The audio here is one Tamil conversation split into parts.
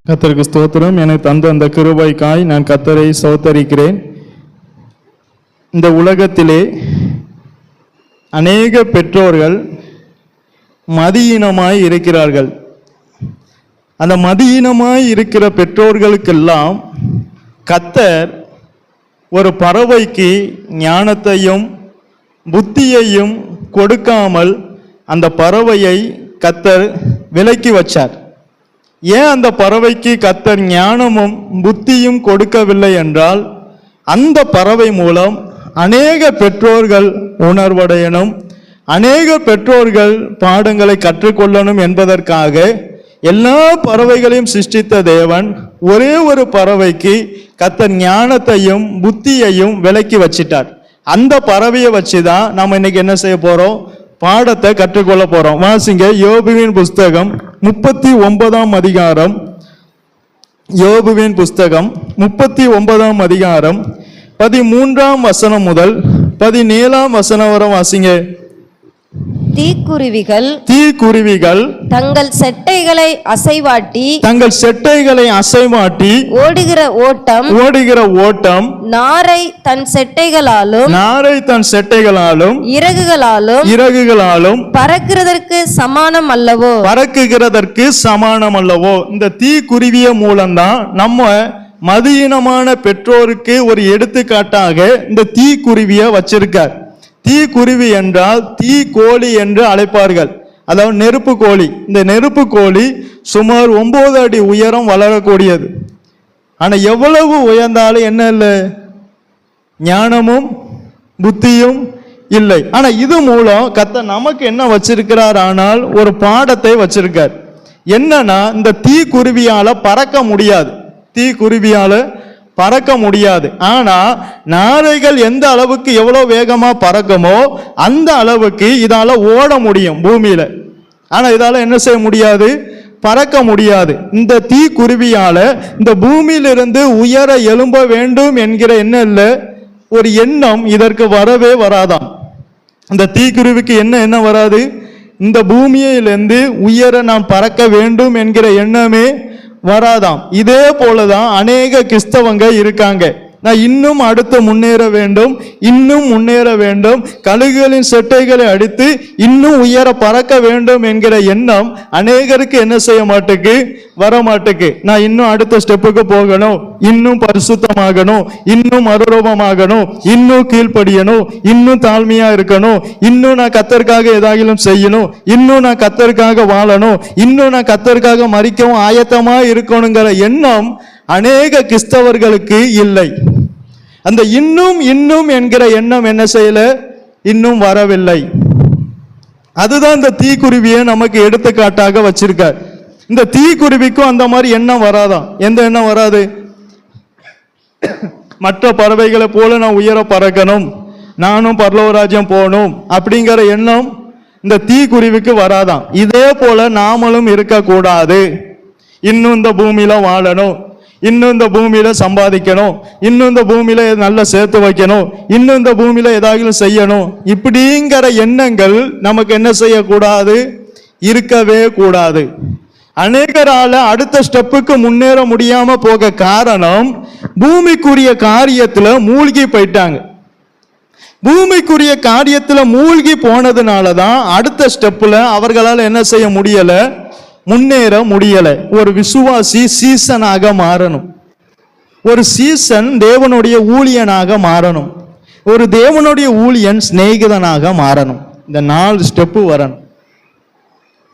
கர்த்தருக்கு ஸ்தோத்திரம். எனக்கு தந்த அந்த கிருபைக்காய் நான் கர்த்தரை ஸ்தோத்தரிக்கிறேன். இந்த உலகத்திலே அநேக பெற்றோர்கள் மதியீனமாய் இருக்கிறார்கள். அந்த மதியீனமாய் இருக்கிற பெற்றோர்களுக்கெல்லாம் கர்த்தர் ஒரு பறவைக்கு ஞானத்தையும் புத்தியையும் கொடுக்காமல் அந்த பறவையை கர்த்தர் விலக்கி வச்சார். ஏன் அந்த பறவைக்கு கர்த்தர் ஞானமும் புத்தியும் கொடுக்கவில்லை என்றால், அந்த பறவை மூலம் அநேக பெற்றோர்கள் உணர்வடையணும், அநேக பெற்றோர்கள் பாடங்களை கற்றுக்கொள்ளணும் என்பதற்காக எல்லா பறவைகளையும் சிருஷ்டித்த தேவன் ஒரே ஒரு பறவைக்கு கர்த்தர் ஞானத்தையும் புத்தியையும் விலக்கி வச்சிட்டார். அந்த பறவையை வச்சுதான் நம்ம இன்னைக்கு என்ன செய்ய போறோம்? பாடத்தை கற்றுக்கொள்ள போறோம். வாசிங்க யோபுவின் புஸ்தகம் 39ஆம் அதிகாரம். யோபுவின் புஸ்தகம் 39ஆம் அதிகாரம் 13ஆம் வசனம் முதல் 17ஆம் வசனம் வரை வாசிங்க. தீக்குருவிகள் தங்கள் செட்டைகளை அசைவாட்டி ஓடுகிற ஓட்டம் நாரை தன் செட்டைகளாலும் இறகுகளாலும் பறக்கிறதற்கு சமானம் அல்லவோ. இந்த தீக்குருவிய மூலம்தான் நம்ம மதியீனமான பெற்றோருக்கு ஒரு எடுத்துக்காட்டாக இந்த தீக்குருவிய வச்சிருக்கார். தீக்குருவி என்றால் தீக்கோழி என்று அழைப்பார்கள். அதாவது நெருப்பு கோழி. இந்த நெருப்பு கோழி சுமார் 9 அடி உயரம் வளரக்கூடியது. ஆனா எவ்வளவு உயர்ந்தாலும் என்ன இல்லை? ஞானமும் புத்தியும் இல்லை. ஆனா இது மூலம் கர்த்தர் நமக்கு என்ன வச்சிருக்கிறார்? ஆனால் ஒரு பாடத்தை வச்சிருக்கார். என்னன்னா, இந்த தீக்குருவியால பறக்க முடியாது. ஆனா நாரைகள் எந்த அளவுக்கு எவ்வளவு வேகமா பறக்குமோ அந்த அளவுக்கு இதால ஓட முடியும் பூமியில. ஆனா இதால என்ன செய்ய முடியாது? பறக்க முடியாது. இந்த தீக்குருவியால இந்த பூமியிலிருந்து உயர எழும்ப வேண்டும் என்கிற ஒரு எண்ணம் இதற்கு வரவே வராதாம். இந்த தீக்குருவிக்கு என்ன வராது? இந்த பூமியிலிருந்து உயர நாம் பறக்க வேண்டும் என்கிற எண்ணமே வராதாம். இதே போலதான் அநேக கிறிஸ்தவங்க இருக்காங்க. நான் இன்னும் அடுத்து முன்னேற வேண்டும், கழுகுகளின் செட்டைகளை அடித்து இன்னும் உயர பறக்க வேண்டும் என்கிற எண்ணம் அநேகருக்கு என்ன செய்ய மாட்டுக்கு? வரமாட்டுக்கு. நான் இன்னும் அடுத்த ஸ்டெப்புக்கு போகணும், இன்னும் பரிசுத்தமாகணும், இன்னும் மறுரூபமாகணும், இன்னும் கீழ்ப்படியணும், இன்னும் தாழ்மையா இருக்கணும், இன்னும் நான் கர்த்தருக்காக ஏதாகிலும் செய்யணும், இன்னும் நான் கர்த்தருக்காக வாழணும், இன்னும் நான் கர்த்தருக்காக மரிக்கவும் ஆயத்தமா இருக்கணுங்கிற எண்ணம் அநேக கிறிஸ்தவர்களுக்கு இல்லை. அந்த இன்னும் என்கிற எண்ணம் என்ன செய்யல? இன்னும் வரவில்லை. அதுதான் இந்த தீக்குருவியை நமக்கு எடுத்துக்காட்டாக வச்சிருக்கார். இந்த தீக்குருவிக்கும் அந்த மாதிரி எண்ணம் வராதான். எந்த எண்ணம் வராது? மற்ற பறவைகளை போல நான் உயர பறக்கணும், நானும் பரலோகராஜ்யம் போகணும் அப்படிங்கிற எண்ணம் இந்த தீக்குருவிக்கு வராதான். இதே போல நாமளும் இருக்கக்கூடாது. இன்னும் இந்த பூமியில வாழணும், இன்னும் இந்த பூமியில சம்பாதிக்கணும், இன்னும் இந்த பூமியில நல்லா சேர்த்து வைக்கணும், இன்னும் இந்த பூமியில ஏதாவது செய்யணும், இப்படிங்கிற எண்ணங்கள் நமக்கு என்ன செய்யக்கூடாது? இருக்கவே கூடாது. அநேகரால அடுத்த ஸ்டெப்புக்கு முன்னேற முடியாம போக காரணம் பூமிக்குரிய காரியத்துல மூழ்கி போயிட்டாங்க. பூமிக்குரிய காரியத்துல மூழ்கி போனதுனாலதான் அடுத்த ஸ்டெப்ல அவர்களால் என்ன செய்ய முடியல? முன்னேற முடியல. ஒரு விசுவாசி சீசனாக மாறணும், ஒரு சீசன் தேவனுடைய ஊழியனாக மாறணும், ஒரு தேவனுடைய ஊழியன் சிநேகிதனாக மாறணும். இந்த 4 ஸ்டெப்பு வரணும்.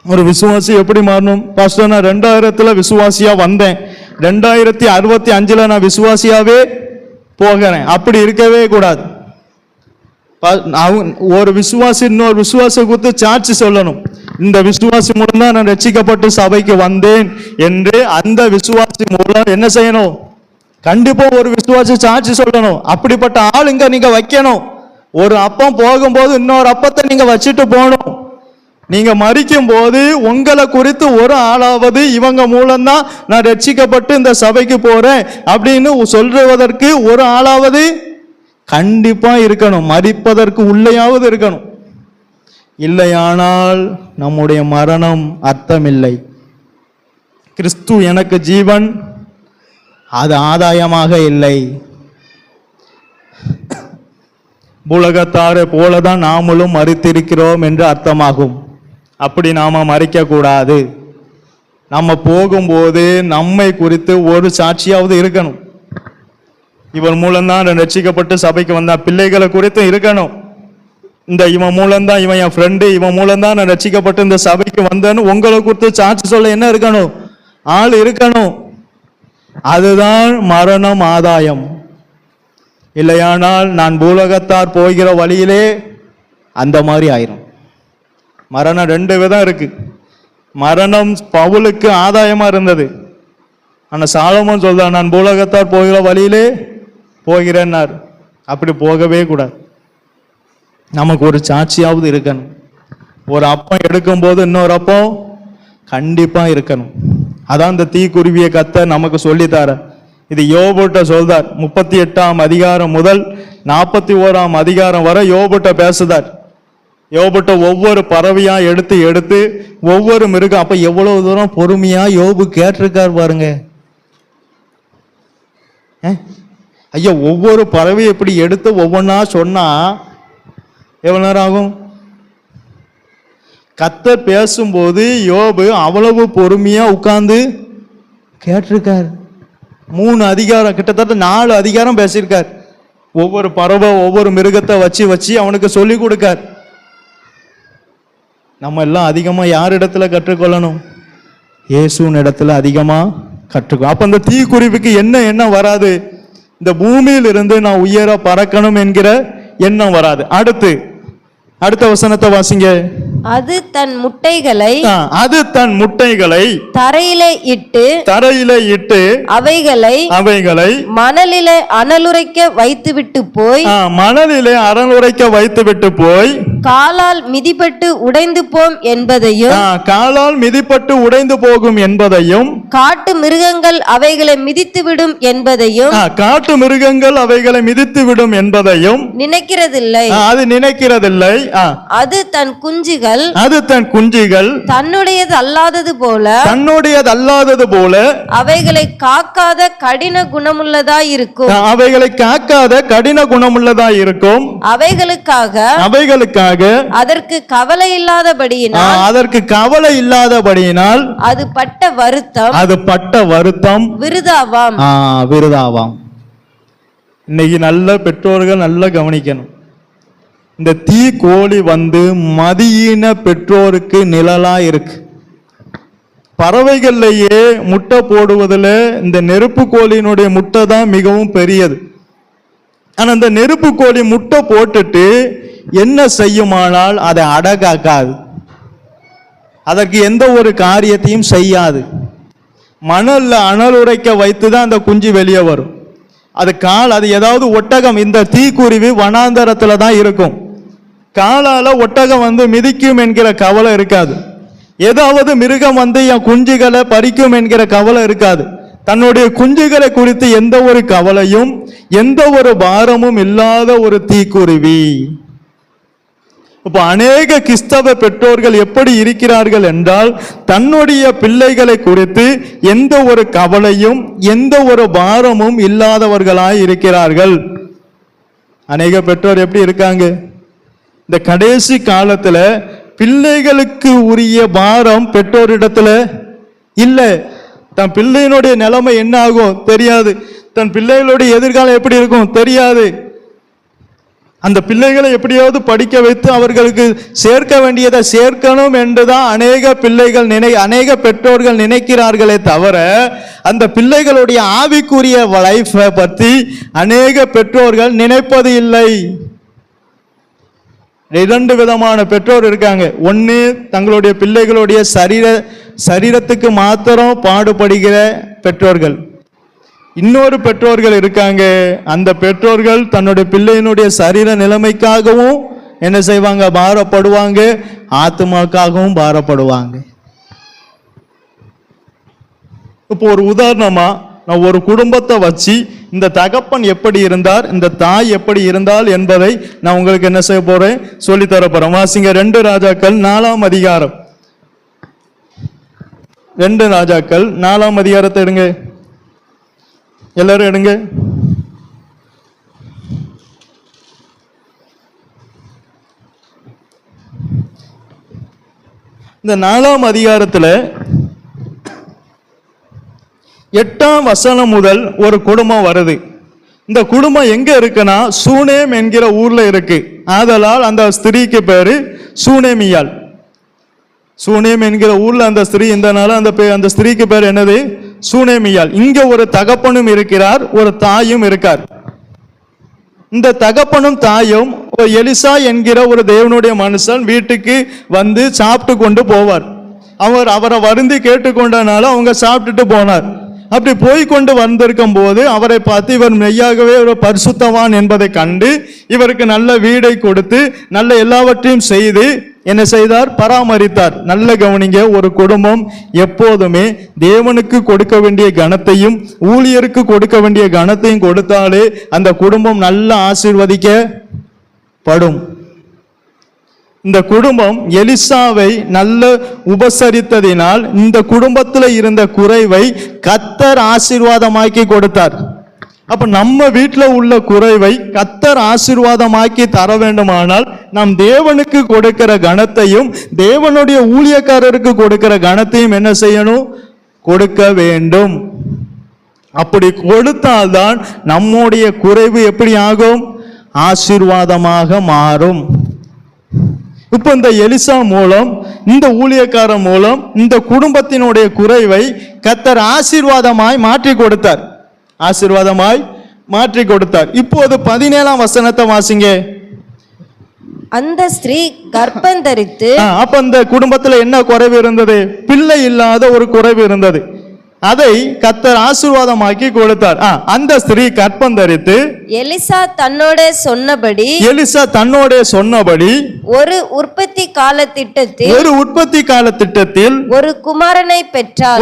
ஒரு விசுவாசி எப்படி மாறணும்? பாஸ்டர், நான் 2000 விசுவாசியா வந்தேன், 2065 நான் விசுவாசியாவே போகிறேன். அப்படி இருக்கவே கூடாது. ஒரு விசுவாசி இன்னொரு விசுவாசி குறித்து சாட்சி சொல்லணும். இந்த விசுவாசி மூலம் தான் நான் ரட்சிக்கப்பட்டு சபைக்கு வந்தேன் என்று அந்த விசுவாசி மூலம் என்ன செய்யணும்? கண்டிப்பா ஒரு விசுவாசி சாட்சி சொல்லணும். அப்படிப்பட்ட ஆள் இங்க நீங்க வைக்கணும். ஒரு அப்பம் போகும்போது இன்னொரு அப்பத்தை நீங்க வச்சுட்டு போகணும். நீங்க மரிக்கும் போது உங்களை குறித்து ஒரு ஆளாவது இவங்க மூலம்தான் நான் ரட்சிக்கப்பட்டு இந்த சபைக்கு போறேன் அப்படின்னு சொல்றதற்கு ஒரு ஆளாவது கண்டிப்பா இருக்கணும். மரிப்பதற்கு உள்ளேயாவது இருக்கணும். இல்லையானால் நம்முடைய மரணம் அர்த்தமில்லை. கிறிஸ்து எனக்கு ஜீவன், அது ஆதாயமாக இல்லை. உலகத்தாரை போலதான் நாமளும் மரித்திருக்கிறோம் என்று அர்த்தமாகும். அப்படி நாம மறிக்க கூடாது. நம்ம போகும்போது நம்மை குறித்து ஒரு சாட்சியாவது இருக்கணும். இவன் மூலம்தான் ரட்சிக்கப்பட்டு சபைக்கு வந்தா, பிள்ளைகளை குறித்து இருக்கணும். இவன் மூலம்தான், இவன் என் ஃப்ரெண்டு, இவன் மூலம்தான் நான் ரட்சிக்கப்பட்டு இந்த சபைக்கு வந்தேன்னு உங்களை குறித்து சாட்சி சொல்ல என்ன இருக்கணும்? ஆள் இருக்கணும். அதுதான் மரணம் ஆதாயம். இல்லையானால் நான் பூலகத்தார் போகிற வழியிலே அந்த மாதிரி ஆயிரும். மரணம் ரெண்டு விதம் இருக்கு. மரணம் பவுலுக்கு ஆதாயமா இருந்தது. ஆனா சாலமோன் சொல்றான், நான் பூலகத்தார் போகிற வழியிலே போகிறேன்னார். அப்படி போகவே கூடாது. நமக்கு ஒரு சாட்சியாவது இருக்கணும். ஒரு அப்பம் எடுக்கும்போது இன்னொரு அப்பம் கண்டிப்பா இருக்கணும். அதான் இந்த தீக்குருவியை கத்த நமக்கு சொல்லித்தார. இது யோபுட்ட சொல்றார். 38ஆம் அதிகாரம் முதல் 41ஆம் அதிகாரம் வரை யோபுட்ட பேசுதார். யோபுட்ட ஒவ்வொரு பறவையா எடுத்து எடுத்து ஒவ்வொரு மிருகம், அப்ப எவ்வளவு தூரம் பொறுமையா யோபு கேட்டிருக்கார் பாருங்க. ஐயா, ஒவ்வொரு பறவையை இப்படி எடுத்து ஒவ்வொன்னா சொன்னா எவ்வளவு நேரம் ஆகும்? கர்த்தர் பேசும்போது யோபு அவ்வளவு பொறுமையா உட்கார்ந்து கேட்டிருக்கார். 3 அதிகாரம், கிட்டத்தட்ட 4 அதிகாரம் பேசியிருக்கார். ஒவ்வொரு பறவை ஒவ்வொரு மிருகத்தை வச்சு வச்சு அவனுக்கு சொல்லி கொடுக்கார். நம்ம எல்லாம் அதிகமா யார் இடத்துல கற்றுக்கொள்ளணும்? இயேசுவின் இடத்துல அதிகமா கற்றுக்கொள்ள. அப்ப அந்த தீக்குருவிக்கு என்ன வராது? இந்த பூமியில் இருந்து நான் உயர பறக்கணும் என்கிற எண்ணம் வராது. அடுத்த வசனத்தை வாசிங்க. அது தன் முட்டைகளை தரையிலே இட்டு அவைகளை மணலிலே அனலுரைக்க வைத்துவிட்டு போய் காலால் மிதிப்பட்டு உடைந்து போகும் என்பதையும் காட்டு மிருகங்கள் அவைகளை மிதித்துவிடும் என்பதையும் நினைக்கிறதில்லை. அது தன் குஞ்சுகள் தன்னுடையது அல்லாதது போல அவைகளை காக்காத கடின குணமுள்ளதாய் இருக்கும். அவைகளுக்காக அதற்கு கவலை இல்லாதபடியினால் அது பட்ட வருத்தம் விருதாவாம். இன்னைக்கு நல்ல பெற்றோர்கள் நல்லா கவனிக்கணும். இந்த தீக்கோழி மதியின பெற்றோருக்கு நிழலா இருக்கு. பறவைகள்லயே முட்டை போடுவதில் இந்த நெருப்பு கோழியினுடைய முட்டை தான் மிகவும் பெரியது. ஆனா இந்த நெருப்பு கோழி முட்டை போட்டுட்டு என்ன செய்யுமானால் அதை அடகாக்காது. அதற்கு எந்த ஒரு காரியத்தையும் செய்யாது. மணல்ல அனல் உரைக்க வைத்துதான் அந்த குஞ்சு வெளியே வரும். அது ஏதாவது ஒட்டகம், இந்த தீக்குருவி வனாந்தரத்துல தான் இருக்கும். காலால ஒட்டகம் மிதிக்கும் என்கிற கவலை இருக்காது. ஏதாவது மிருகம் என் குஞ்சுகளை பறிக்கும் என்கிற கவலை இருக்காது. தன்னுடைய குஞ்சுகளை குறித்து எந்த ஒரு கவலையும் எந்த ஒரு பாரமும் இல்லாத ஒரு தீக்குருவி. இப்ப அநேக கிறிஸ்தவ பெற்றோர்கள் எப்படி இருக்கிறார்கள் என்றால், தன்னுடைய பிள்ளைகளை குறித்து எந்த ஒரு கவலையும் எந்த ஒரு பாரமும் இல்லாதவர்களாய் இருக்கிறார்கள். அநேக பெற்றோர் எப்படி இருக்காங்க? இந்த கடைசி காலத்துல பிள்ளைகளுக்கு உரிய பாரம் பெற்றோரிடத்துல இல்ல. தன் பிள்ளையினுடைய நிலைமை என்ன ஆகும் தெரியாது. தன் பிள்ளைகளுடைய எதிர்காலம் எப்படி இருக்கும் தெரியாது. அந்த பிள்ளைகளை எப்படியாவது படிக்க வைத்து அவர்களுக்கு சேர்க்க வேண்டியதை சேர்க்கணும் என்றுதான் அநேக பெற்றோர்கள் நினைக்கிறார்களே தவிர, அந்த பிள்ளைகளுடைய ஆவிக்குரிய லைஃபை பற்றி அநேக பெற்றோர்கள் நினைப்பது இல்லை. 2 விதமான பெற்றோர் இருக்காங்க. ஒன்று, தங்களுடைய பிள்ளைகளுடைய சரீரத்துக்கு மாத்திரம் பாடுபடுகிற பெற்றோர்கள். இன்னொரு பெற்றோர்கள் இருக்காங்க. அந்த பெற்றோர்கள் தன்னுடைய பிள்ளையினுடைய சரீர நிலைமைக்காகவும் என்ன செய்வாங்க? பாரப்படுவாங்க. ஆத்மாக்காகவும் பாரப்படுவாங்க. இப்போ ஒரு உதாரணமா நான் ஒரு குடும்பத்தை வச்சு இந்த தகப்பன் எப்படி இருந்தார், இந்த தாய் எப்படி இருந்தால் என்பதை நான் உங்களுக்கு என்ன செய்ய போறேன்? சொல்லித்தர போறேன். வாசிங்க 2 ராஜாக்கள் 4ஆம் அதிகாரம். 2 ராஜாக்கள் 4ஆம் அதிகாரத்தை எடுங்க, எல்லாரும் எடுங்க. இந்த 4ஆம் அதிகாரத்துல 8ஆம் வசனம் முதல் ஒரு குடும்பம் வருது. இந்த குடும்பம் எங்க இருக்குன்னா சூனேம் என்கிற ஊர்ல இருக்கு. ஆதலால் அந்த ஸ்திரீக்கு பேரு சூனேமியாள். சூனேம் என்கிற ஊர்ல அந்த ஸ்திரீ இருந்தனால அந்த ஸ்திரீக்கு பேர் என்னது? சூனேமியாள். இங்க ஒரு தகப்பனும் இருக்கிறார், ஒரு தாயும் இருக்கார். இந்த தகப்பனும் தாயும் எலிசா என்கிற ஒரு தேவனுடைய மனுஷன் வீட்டுக்கு வந்து சாப்பிட்டு கொண்டு போவார். அவரை வருந்தி கேட்டுக்கொண்டனால அவங்க சாப்பிட்டுட்டு போனார். அப்படி போய் கொண்டு வந்திருக்கும் போது அவரை பார்த்து இவர் மெய்யாகவே ஒரு பரிசுத்தவான் என்பதை கண்டு இவருக்கு நல்ல வீடை கொடுத்து நல்ல எல்லாவற்றையும் செய்து என்ன செய்தார்? பராமரித்தார். நல்ல கவனிங்க, ஒரு குடும்பம் எப்போதுமே தேவனுக்கு கொடுக்க வேண்டிய கனத்தையும் ஊழியருக்கு கொடுக்க வேண்டிய கனத்தையும் கொடுத்தாலே அந்த குடும்பம் நல்ல ஆசீர்வதிக்கப்படும். இந்த குடும்பம் எலிசாவை நல்ல உபசரித்ததினால் இந்த குடும்பத்தில் இருந்த குறைவை கர்த்தர் ஆசீர்வாதமாக்கி கொடுத்தார். அப்ப நம்ம வீட்டில் உள்ள குறைவை கர்த்தர் ஆசீர்வாதமாக்கி தர வேண்டுமானால் நாம் தேவனுக்கு கொடுக்கிற கனத்தையும் தேவனுடைய ஊழியக்காரருக்கு கொடுக்கிற கனத்தையும் என்ன செய்யணும்? கொடுக்க வேண்டும். அப்படி கொடுத்தால்தான் நம்முடைய குறைவு எப்படி ஆகும்? ஆசீர்வாதமாக மாறும். இப்ப இந்த எலிசா மூலம் இந்த ஊழியக்கார மூலம் இந்த குடும்பத்தினுடைய குறைவை கர்த்தர் ஆசீர்வாதமாய் மாற்றி கொடுத்தார். ஆசீர்வாதமாய் மாற்றி கொடுத்தார். இப்போது 17ஆம் வசனத்தை வாசிங்க. அந்த ஸ்திரீ கர்ப்பம் தரித்து, அப்ப அந்த குடும்பத்துல என்ன குறைவு இருந்தது? பிள்ளை இல்லாத ஒரு குறைவு இருந்தது. அதை கர்த்தர் ஆசீர்வாதமாக்கி கொடுத்தார். அந்த ஸ்திரீ கர்ப்பம் தரித்து எலிசா தன்னோட சொன்னபடி ஒரு உற்பத்தி கால திட்டத்தில் ஒரு குமாரனை பெற்றாள்.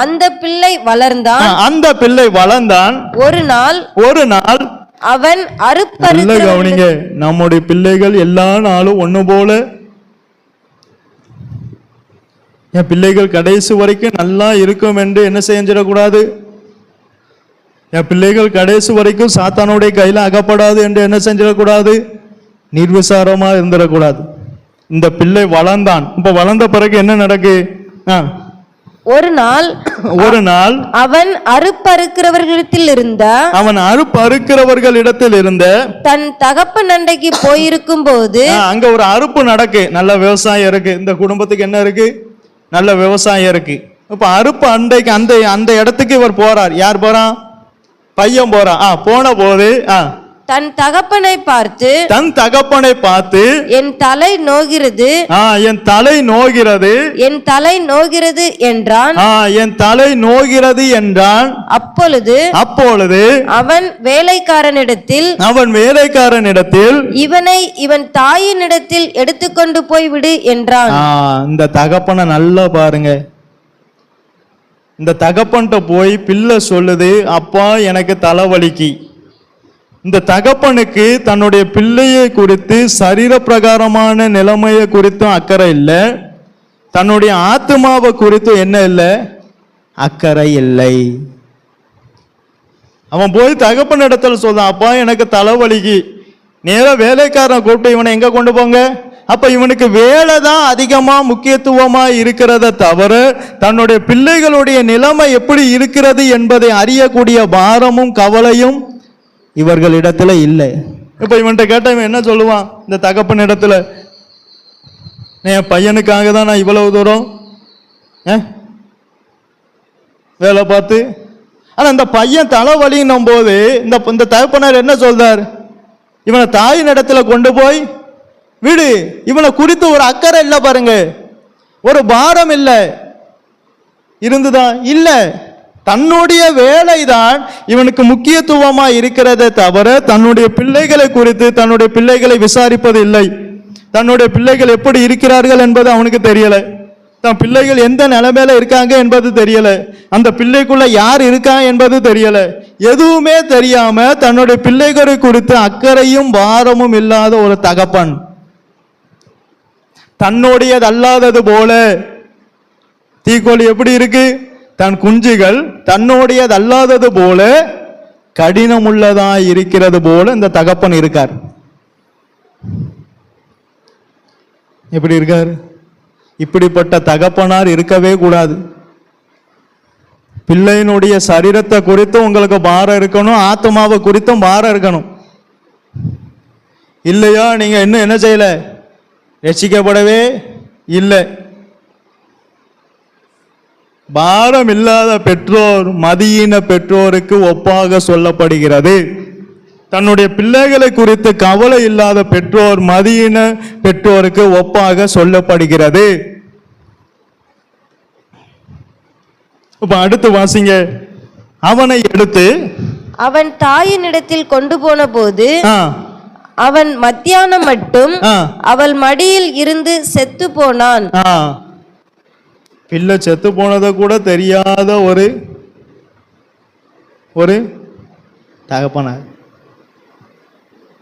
அந்த பிள்ளை வளர்ந்தான். ஒரு நாள் அவன் கவனிங்க, நம்முடைய பிள்ளைகள் எல்லா நாளும் ஒண்ணு போல, என் பிள்ளைகள் கடைசி வரைக்கும் நல்லா இருக்கும் என்று என்ன செஞ்சிடக்கூடாது? என் பிள்ளைகள் கடைசி வரைக்கும் சாத்தானுடைய கையில அகப்படாது என்று என்ன செஞ்சிடக்கூடாது? நிர்விசாரமா இருந்துடக்கூடாது. இந்த பிள்ளை வளர்ந்தான். இப்ப வளர்ந்த பிறகு என்ன நடக்கு? ஒரு நாள் அவன் அறுப்பறுக்கிறவர்களிடத்தில் இருந்த தன் தகப்பன் அண்டைக்கு போயிருக்கும் போது அங்க ஒரு அறுப்பு நடக்கு. நல்ல விவசாயம் இருக்கு, இந்த குடும்பத்துக்கு என்ன இருக்கு? நல்ல விவசாயம் இருக்கு. இப்ப அறுப்பு அண்டைக்கு அந்த இடத்துக்கு இவர் போறார். யார் போறான்? பையன் போறான். போன போது தன் தகப்பனை பார்த்து என் தலை நோகிறது என்றான். அப்பொழுது அவன் வேலைக்காரனிடத்தில் இவன் தாயினிடத்தில் எடுத்துக்கொண்டு போய் விடு என்றான். இந்த தகப்பனை நல்லா பாருங்க. இந்த தகப்பன்ட்ட போய் பிள்ளை சொல்லுது, அப்பா எனக்கு தலைவலிக்கு. இந்த தகப்பனுக்கு தன்னுடைய பிள்ளையை குறித்து சரீர பிரகாரமான நிலைமையை குறித்தும் அக்கறை இல்லை, தன்னுடைய ஆத்மாவை குறித்தும் என்ன இல்லை? அக்கறை இல்லை. அவன் போய் தகப்பன் இடத்துல சொல்றான், அப்பா எனக்கு தலைவலிக்கு. நேர வேலைக்காரன் கூப்பிட்டு இவனை எங்க கொண்டு போங்க? அப்ப இவனுக்கு வேலை தான் அதிகமா முக்கியத்துவமா இருக்கிறத தவிர தன்னுடைய பிள்ளைகளுடைய நிலைமை எப்படி இருக்கிறது என்பதை அறியக்கூடிய பாரமும் கவலையும் இவர்களிடத்துல இல்லை. இப்ப இவன்கிட்ட கேட்ட இவன் என்ன சொல்லுவான்? இந்த தகப்பன் இடத்துல, என் பையனுக்காக தான் நான் இவ்வளவு தூரம் வேலை பார்த்து. ஆனா இந்த பையன் தலைவலின்னும் போது இந்த தகப்பனார் என்ன சொல்றார்? இவனை தாயின் இடத்துல கொண்டு போய் விடு. இவனை குறித்து ஒரு அக்கறை இல்லை பாருங்க, ஒரு பாரம் இல்லை. இருந்துதான் இல்ல, தன்னுடைய வேலைதான் இவனுக்கு முக்கியத்துவமா இருக்கிறதே தவிர தன்னுடைய பிள்ளைகளை குறித்து தன்னுடைய பிள்ளைகளை விசாரிப்பது இல்லை. தன்னுடைய பிள்ளைகள் எப்படி இருக்கிறார்கள் என்பது அவனுக்கு தெரியல. தன் பிள்ளைகள் எந்த நிலைமையில இருக்காங்க என்பது தெரியல. அந்த பிள்ளைக்குள்ள யார் இருக்கா என்பது தெரியல. எதுவுமே தெரியாம தன்னுடைய பிள்ளைகளை குறித்து அக்கறையும் பாரமும் இல்லாத ஒரு தகப்பன், தன்னுடையது அல்லாதது போல தீக்கோழி எப்படி இருக்கு? தன் குஞ்சுகள் தன்னுடையது அல்லாதது போல கடினமுள்ளதா இருக்கிறது போல இந்த தகப்பன் இருக்கார். எப்படி இருக்காரு? இப்படிப்பட்ட தகப்பனார் இருக்கவே கூடாது. பிள்ளையினுடைய சரீரத்தை குறித்தும் உங்களுக்கு பாரம் இருக்கணும், ஆத்மாவை குறித்தும் பாரம் இருக்கணும். இல்லையா நீங்க இன்னும் என்ன செய்யல? ரட்சிக்கப்படவே இல்லை. பாரம் இல்லாத பெற்றோர் மதியின பெற்றோருக்கு ஒப்பாக சொல்லப்படுகிறது. தன்னுடைய பிள்ளைகளை குறித்து கவலை இல்லாத பெற்றோர் மதியின பெற்றோருக்கு ஒப்பாக சொல்லப்படுகிறது. இப்ப அடுத்து வாசிங்க. அவனை எடுத்து அவன் தாயினிடத்தில் கொண்டு போன போது அவன் மத்தியானம் மட்டும் அவள் மடியில் இருந்து செத்து போனான். பிள்ளை செத்து போனதை கூட தெரியாத ஒரு தகப்பனார்.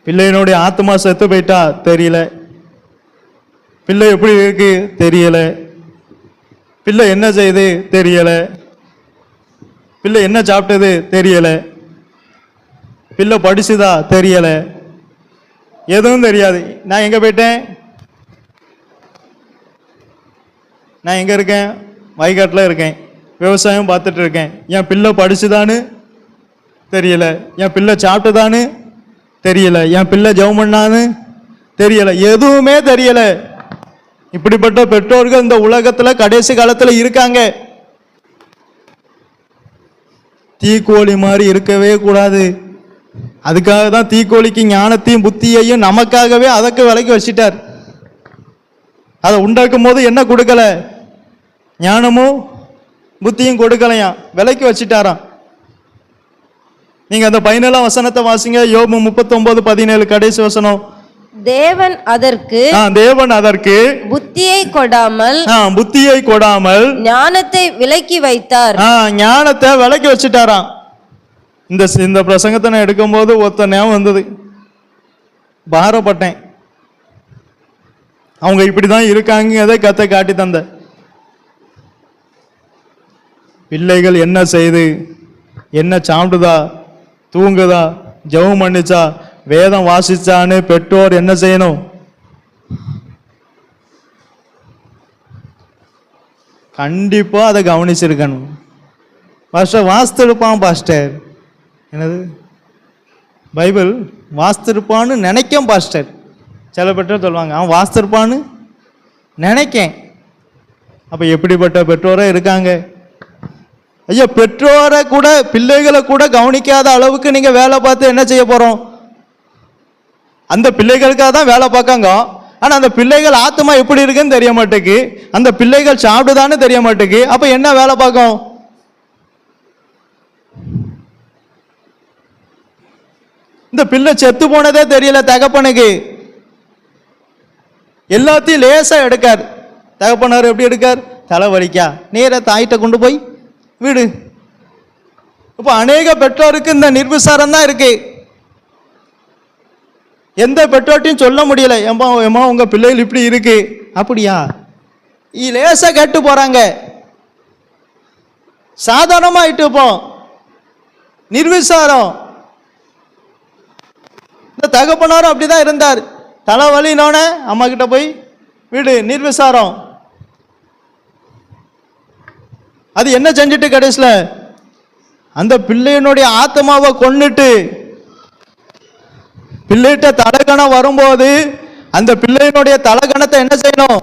பிள்ளையினுடைய ஆத்மா செத்து போயிட்டா தெரியல, பிள்ளை எப்படி இருக்கு தெரியல, பிள்ளை என்ன செய்யுது தெரியல, பிள்ளை என்ன சாப்பிட்டது தெரியல, பிள்ளை படிச்சுதா தெரியல, எதுவும் தெரியாது. நான் எங்க போயிட்டேன்? நான் எங்க இருக்கேன்? வயக்காட்டில் இருக்கேன், விவசாயம் பார்த்துட்டு இருக்கேன். என் பிள்ளை படிச்சுதான்னு தெரியல, என் பிள்ளை சாப்பிட்டுதான்னு தெரியல, என் பிள்ளை ஜெபம் பண்ணான்னு தெரியல, எதுவுமே தெரியல. இப்படிப்பட்ட பெற்றோர்கள் இந்த உலகத்துல கடைசி காலத்துல இருக்காங்க. தீக்கோழி மாதிரி இருக்கவே கூடாது. அதுக்காக தான் தீக்கோழிக்கு ஞானத்தையும் புத்தியையும் நமக்காகவே அதற்கு விலைக்கு வச்சிட்டார். அதை உண்டாக்கும் போது என்ன கொடுக்கல? ஞானமும் புத்தியும் கொடுக்கலையாம், விலைக்கு வச்சிட்டாராம். நீங்க அந்த 17 வசனத்தை வாசிங்க. யோபு 39:17 கடைசி வசனம். தேவன் அதற்கு புத்தியை கொடாமல் ஞானத்தை விலக்கி வைத்தார். ஞானத்தை விலக்கி வச்சுட்டாராம். இந்த பிரசங்கத்தை நான் எடுக்கும் போது ஒருத்த ஞாபகம் வந்தது. பாரப்பட்டேன். அவங்க இப்படிதான் இருக்காங்க, கத்தை காட்டி தந்த பிள்ளைகள் என்ன செய்து, என்ன சாப்பிடுதா, தூங்குதா, ஜெபம் பண்ணிச்சா, வேதம் வாசிச்சான்னு பெற்றோர் என்ன செய்யணும்? கண்டிப்பா அதை கவனிச்சிருக்கணும். பாஸ்டர் வாஸ்திருப்பான், பாஸ்டர் என்னது பைபிள் வாஸ்திருப்பான்னு நினைக்கும் பாஸ்டர். சில பெற்றோர் சொல்லுவாங்க அவன் வாஸ்திருப்பான்னு நினைக்கேன். அப்ப எப்படிப்பட்ட பெற்றோரை இருக்காங்க? ஐயா, பெற்றோரை கூட பிள்ளைகளை கூட கவனிக்காத அளவுக்கு நீங்க வேலை பார்த்து என்ன செய்ய போறோம்? அந்த பிள்ளைகளுக்காக தான் வேலை பார்க்காங்க. ஆனா அந்த பிள்ளைகள் ஆத்மா எப்படி இருக்குன்னு தெரிய மாட்டேக்கு, அந்த பிள்ளைகள் சாப்பிடுதான்னு தெரிய மாட்டேக்கு. அப்ப என்ன வேலை பார்க்கும்? இந்த பிள்ளை செத்து போனதே தெரியல தகப்பனுக்கு. எல்லாத்தையும் லேசா எடுக்கார். தகப்பனார் எப்படி எடுக்கார்? தலை வலிக்கா, நேர தாயிட்ட கொண்டு போய் வீடு. இப்ப அநேக பெற்றோருக்கு இந்த நிர்விசாரம் தான் இருக்கு. எந்த பெற்றோர்ட்டையும் சொல்ல முடியல, ஏமா உங்க பிள்ளைகள் இப்படி இருக்கு. அப்படியா? லேசா கேட்டு போறாங்க, சாதாரணமாயிட்டு போ, நிர்விசாரம். இந்த தகப்பனாரும் அப்படிதான் இருந்தார். தலைவலினோட அம்மா கிட்ட போய் வீடு, நிர்விசாரம். அது என்ன செஞ்சுட்டு கடைசியில அந்த பிள்ளையினுடைய ஆத்மாவை கொன்னுட்டு, பிள்ளைகிட்ட தலைகணம் வரும்போது அந்த பிள்ளையினுடைய தலைகணத்தை என்ன செய்யணும்?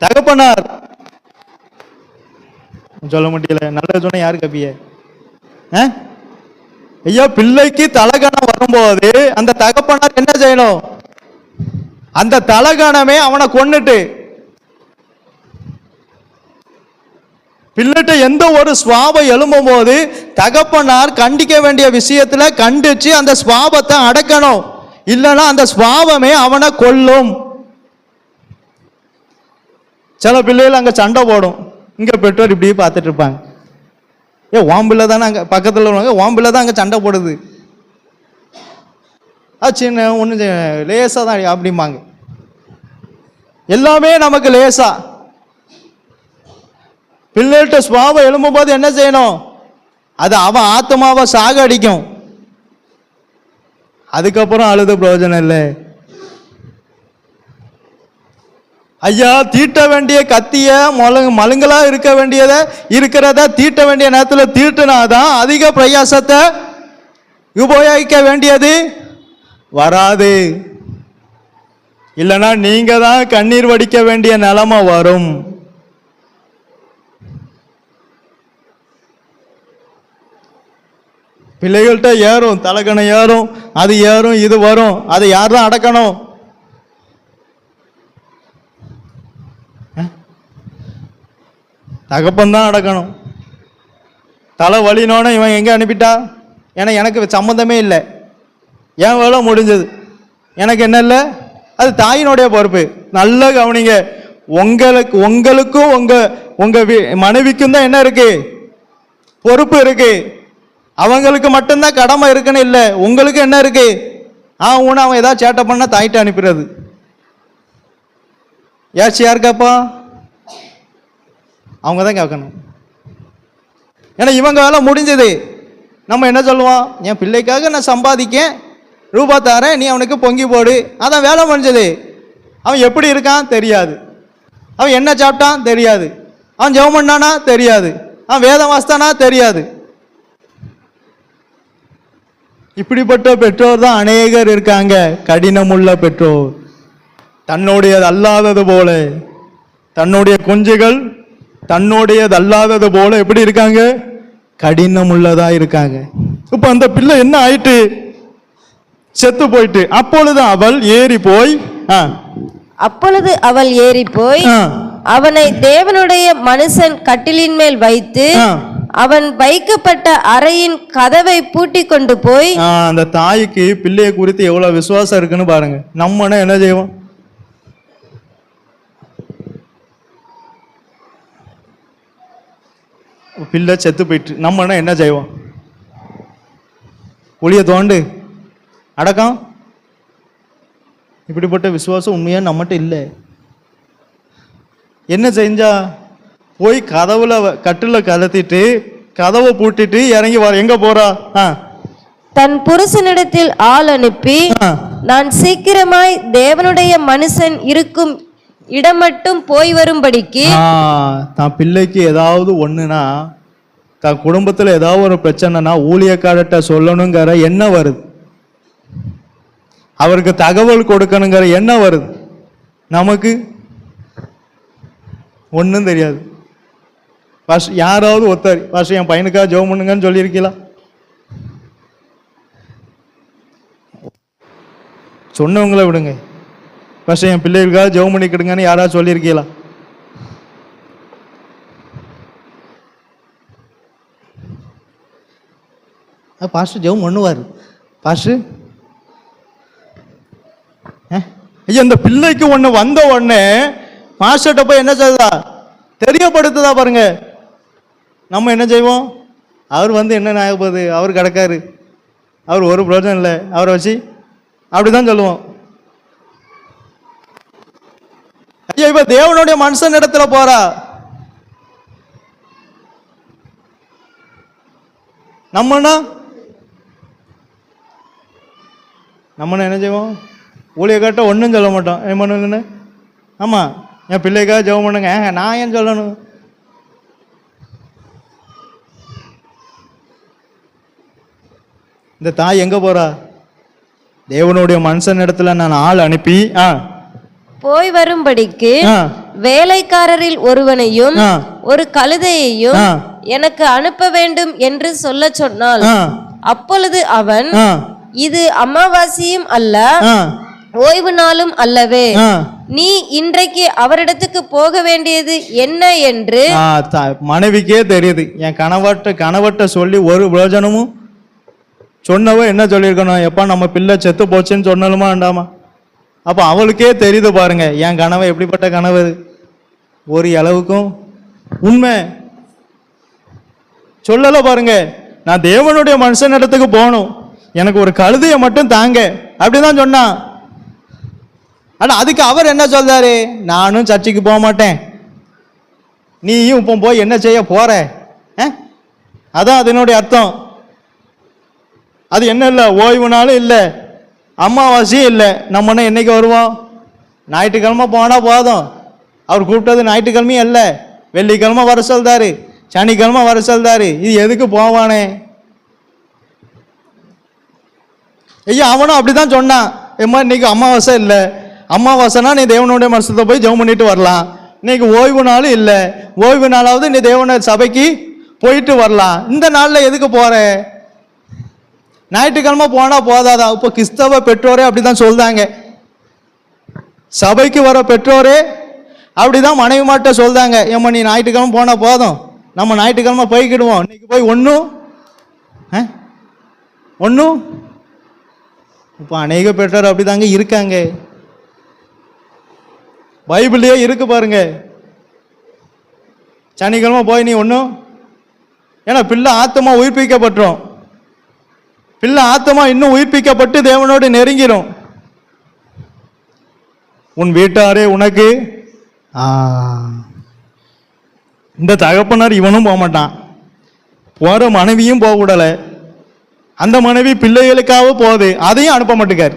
தகப்பனார் சொல்ல முடியல, நல்ல சொன்ன யாரு கப்பிய? ஐயா, பிள்ளைக்கு தலைகணம் வரும்போது அந்த தகப்பனார் என்ன செய்யணும்? அந்த தலைகணமே அவனை கொன்னுட்டு, பிள்ளைகிட்ட எந்த ஒரு சுவாபம் எழும்பும் போது தகப்பனார் கண்டிக்க வேண்டிய விஷயத்துல கண்டிச்சு அந்த சுவாபத்தை அடக்கணும். இல்லைன்னா அந்த சுவாபமே அவனை கொல்லும். சில பிள்ளைகள் அங்க சண்டை போடும், இங்க பெற்றோர் இப்படியே பார்த்துட்டு இருப்பாங்க. ஓம்பிள்ள தானே அங்க பக்கத்துல உள்ளவங்க, ஓம்பிள்ள தான் அங்க சண்டை போடுது, சின்ன ஒண்ணு லேசா தான் அப்படிம்பாங்க. எல்லாமே நமக்கு லேசா. பிள்ளைகிட்ட சுவாபம் எழும்பும் போது என்ன செய்யணும்? அது அவன் ஆத்மாவை சாக அடிக்கும். அதுக்கப்புறம் அழுது பிரயோஜனம் இல்லை. ஐயா, தீட்ட வேண்டிய கத்திய மலுங்களா இருக்க வேண்டியத இருக்கிறத தீட்ட வேண்டிய நேரத்தில் தீட்டுனாதான் அதிக பிரயாசத்தை உபயோகிக்க வேண்டியது வராது. இல்லைன்னா நீங்க தான் கண்ணீர் வடிக்க வேண்டிய நிலைமை வரும். பிள்ளைகள்கிட்ட ஏறும், தலைக்கணம் ஏறும், அது ஏறும், இது வரும். அதை யார் தான் அடக்கணும்? தகப்பந்தான் அடக்கணும். தலை வலினோட இவன் எங்கே அனுப்பிட்டா? ஏன்னா எனக்கு சம்மந்தமே இல்லை, என் வேலை முடிஞ்சது, எனக்கு என்ன இல்லை. அது தாயினுடைய பொறுப்பு. நல்ல கவனிங்க. உங்களுக்கும் உங்க மனைவிக்கும் தான் என்ன இருக்கு? பொறுப்பு இருக்கு. அவங்களுக்கு மட்டும்தான் கடமை இருக்குன்னு இல்லை. உங்களுக்கு என்ன இருக்கு? அவன் ஏதாவது சேட்டை பண்ணா தாயிட்ட அனுப்பிடுறது. யாச்சு யாருக்காப்பா? அவங்க தான் கேட்கணும். ஏன்னா இவங்க வேலை முடிஞ்சது. நம்ம என்ன சொல்லுவோம்? என் பிள்ளைக்காக நான் சம்பாதிக்கேன், ரூபா தாரேன், நீ அவனுக்கு பொங்கி போடு. அதான் வேலை முடிஞ்சது. அவன் எப்படி இருக்கான் தெரியாது, அவன் என்ன சாப்பிட்டான் தெரியாது, அவன் ஜெபம் பண்ணானா தெரியாது, அவன் வேதம் வாசித்தானா தெரியாது. இப்படிப்பட்ட பெற்றோர் தான் அநேகர் இருக்காங்க. கடினமுள்ள பெற்றோர். தன்னுடையது அல்லாதது போல, தன்னுடைய குஞ்சுகள் தன்னுடையது அல்லாதது போல எப்படி இருக்காங்க? கடினம் உள்ளதா இருக்காங்க. இப்ப அந்த பிள்ளை என்ன ஆயிட்டு? செத்து போயிட்டு. அப்பொழுது அவள் ஏறி போய் அவனை தேவனுடைய மனுஷன் கட்டிலின் மேல் வைத்து அவன் வைக்கப்பட்ட அறையின் கதவை பூட்டி கொண்டு போய். அந்த தாய்க்கு பிள்ளைய குறித்து எவ்வளவு விசுவாசம் இருக்குன்னு பாருங்க. நம்ம என்ன செய்வோம்? பிள்ளை செத்து போயிட்டு நம்ம என்ன செய்வோம்? ஒளிய தோண்டு அடக்கம். இப்படிப்பட்ட விசுவாசம் உண்மையா நம்மகிட்ட இல்லை. என்ன செஞ்சா? போய் கதவுல கட்டுல கலத்திட்டு கதவை பூட்டிட்டு இறங்கி எங்க போறா? தன் புருஷனிடத்தில் ஆள் அனுப்பி நான் சீக்கிரமாய் தேவனுடைய மனுஷன் இருக்கும் இடம் மட்டும் போய் வரும்படிக்கு. தான் பிள்ளைக்கு ஏதாவது ஒண்ணுனா, தன் குடும்பத்துல ஏதாவது ஒரு பிரச்சனைனா ஊழியக்காரட்ட சொல்லணுங்கிற என்ன வருது, அவருக்கு தகவல் கொடுக்கணுங்கிற என்ன வருது. நமக்கு ஒன்றும் தெரியாது. ஃபர்ஸ்ட் யாராவது ஒருத்தர் ஃபர்ஸ்ட் என் பையனுக்காக ஜெபம் பண்ணுங்கன்னு சொல்லியிருக்கலாம். சொன்னவங்கள விடுங்க. ஃபர்ஸ்ட் என் பிள்ளைகளுக்காக ஜெபம் பண்ணிக்கிடுங்கன்னு யாராவது சொல்லியிருக்கீங்களா? பாஸ்டர் ஜெபம் பண்ணுவார். பாஸ்டர் ஐயா, இந்த பிள்ளைக்கு ஒன்று வந்த உடனே பாஸ்டர்கிட்ட போய் என்ன செய்தா தெரியப்படுத்துதா பாருங்க. நம்ம என்ன செய்வோம்? அவர் என்ன ஆக போகுது, அவர் கிடக்காரு, அவர் ஒரு பிரயோஜனம் இல்லை, அவரை வச்சு அப்படிதான் சொல்லுவோம். ஐயா, இப்ப தேவனுடைய மனுஷன் இடத்துல போறா. நம்ம என்ன செய்வோம்? ஊழியக்காட்ட ஒன்றும் சொல்ல மாட்டோம். ஏன் பண்ணுங்கன்னு? ஆமாம், என் பிள்ளைக்காக ஜெபம் பண்ணுங்க. நான் ஏன் சொல்லணும்? இந்த தாய் எங்க போறா? தேவனுடைய மனுஷன் இடத்துல நான் ஆள் அனுப்பி போய் வரும்படிக்கு வேலைக்காரரில் ஒருவனையும் ஒரு கழுதையையும் எனக்கு அனுப்ப வேண்டும் என்று சொல்ல சொன்னாள். அப்பொழுது அவன், இது அமாவாசையும் அல்ல, ஓய்வு நாளும் அல்லவே, நீ இன்றைக்கு அவரிடத்துக்கு போக வேண்டியது என்ன என்று. மனைவிக்கே தெரியுது. என் கணவட்ட சொல்லி ஒரு பிரயோஜனமும் சொன்னவ என்ன சொல்லியிருக்கணும்? எப்பா நம்ம பிள்ளை செத்து போச்சுன்னு சொன்னலுமா வேண்டாமா? அப்ப அவளுக்கே தெரியுது பாருங்க, என் கனவை எப்படிப்பட்ட கனவு. ஒரு அளவுக்கும் உண்மை சொல்லல பாருங்க. நான் தேவனுடைய மனுஷன் இடத்துக்கு போகணும், எனக்கு ஒரு கழுதையை மட்டும் தாங்க அப்படிதான் சொன்னான். ஆனா அதுக்கு அவர் என்ன சொல்றாரு? நானும் சர்ச்சுக்கு போக மாட்டேன், நீயும் இப்போ போய் என்ன செய்ய போற? அதான் அதனுடைய அர்த்தம். அது என்ன இல்லை, ஓய்வு நாளும் இல்லை, அமாவாசையும் இல்லை. நம்ம என்னைக்கு வருவோம்? ஞாயிற்றுக்கிழமை போனா போதும். அவர் கூப்பிட்டது ஞாயிற்றுக்கிழமையும் இல்லை, வெள்ளிக்கிழமை வர சொல்றாரு, சனிக்கிழமை வர சொல்றாரு. இது எதுக்கு போவானே? ஐயா அவனும் அப்படிதான் சொன்னான். ஏம்மா இன்னைக்கு அமாவாசை இல்லை, அமாவாசைனா நீ தேவனுடைய மனசத்தை போய் ஜெபம் பண்ணிட்டு வரலாம். இன்னைக்கு ஓய்வு நாளும் இல்லை, ஓய்வு நாளாவது நீ தேவன சபைக்கு போயிட்டு வரலாம். இந்த நாளில் எதுக்கு போற? ஞாயிற்றுக்கிழமை போனா போதாதா? இப்போ கிறிஸ்தவ பெற்றோரே அப்படிதான் சொல்றாங்க. சபைக்கு வர பெற்றோரே அப்படிதான் மனைவி மாட்ட சொல்றாங்க. ஏம்மா நீ ஞாயிற்றுக்கிழமை போனா போதும், நம்ம ஞாயிற்றுக்கிழமை போய்க்கிடுவோம், இன்னைக்கு போய் ஒன்றும் இப்போ அநேக பெற்றோர் அப்படிதாங்க இருக்காங்க. பைபிள்லயே இருக்கு பாருங்க. சனிக்கிழமை போய் நீ ஒன்றும், ஏன்னா பிள்ளை ஆத்மா உயிர்ப்பிக்கப்பட்டோம், பிள்ளை ஆத்மா இன்னும் உயிர்ப்பிக்கப்பட்டு தேவனோடு நெருங்கிடும். உன் வீட்டாரே உனக்கு இந்த தகப்பனார் இவனும் போக மாட்டான், போற மனைவியும் போக விடல, அந்த மனைவி பிள்ளைகளுக்காக போகுது, அதையும் அனுப்ப மாட்டேக்கார்.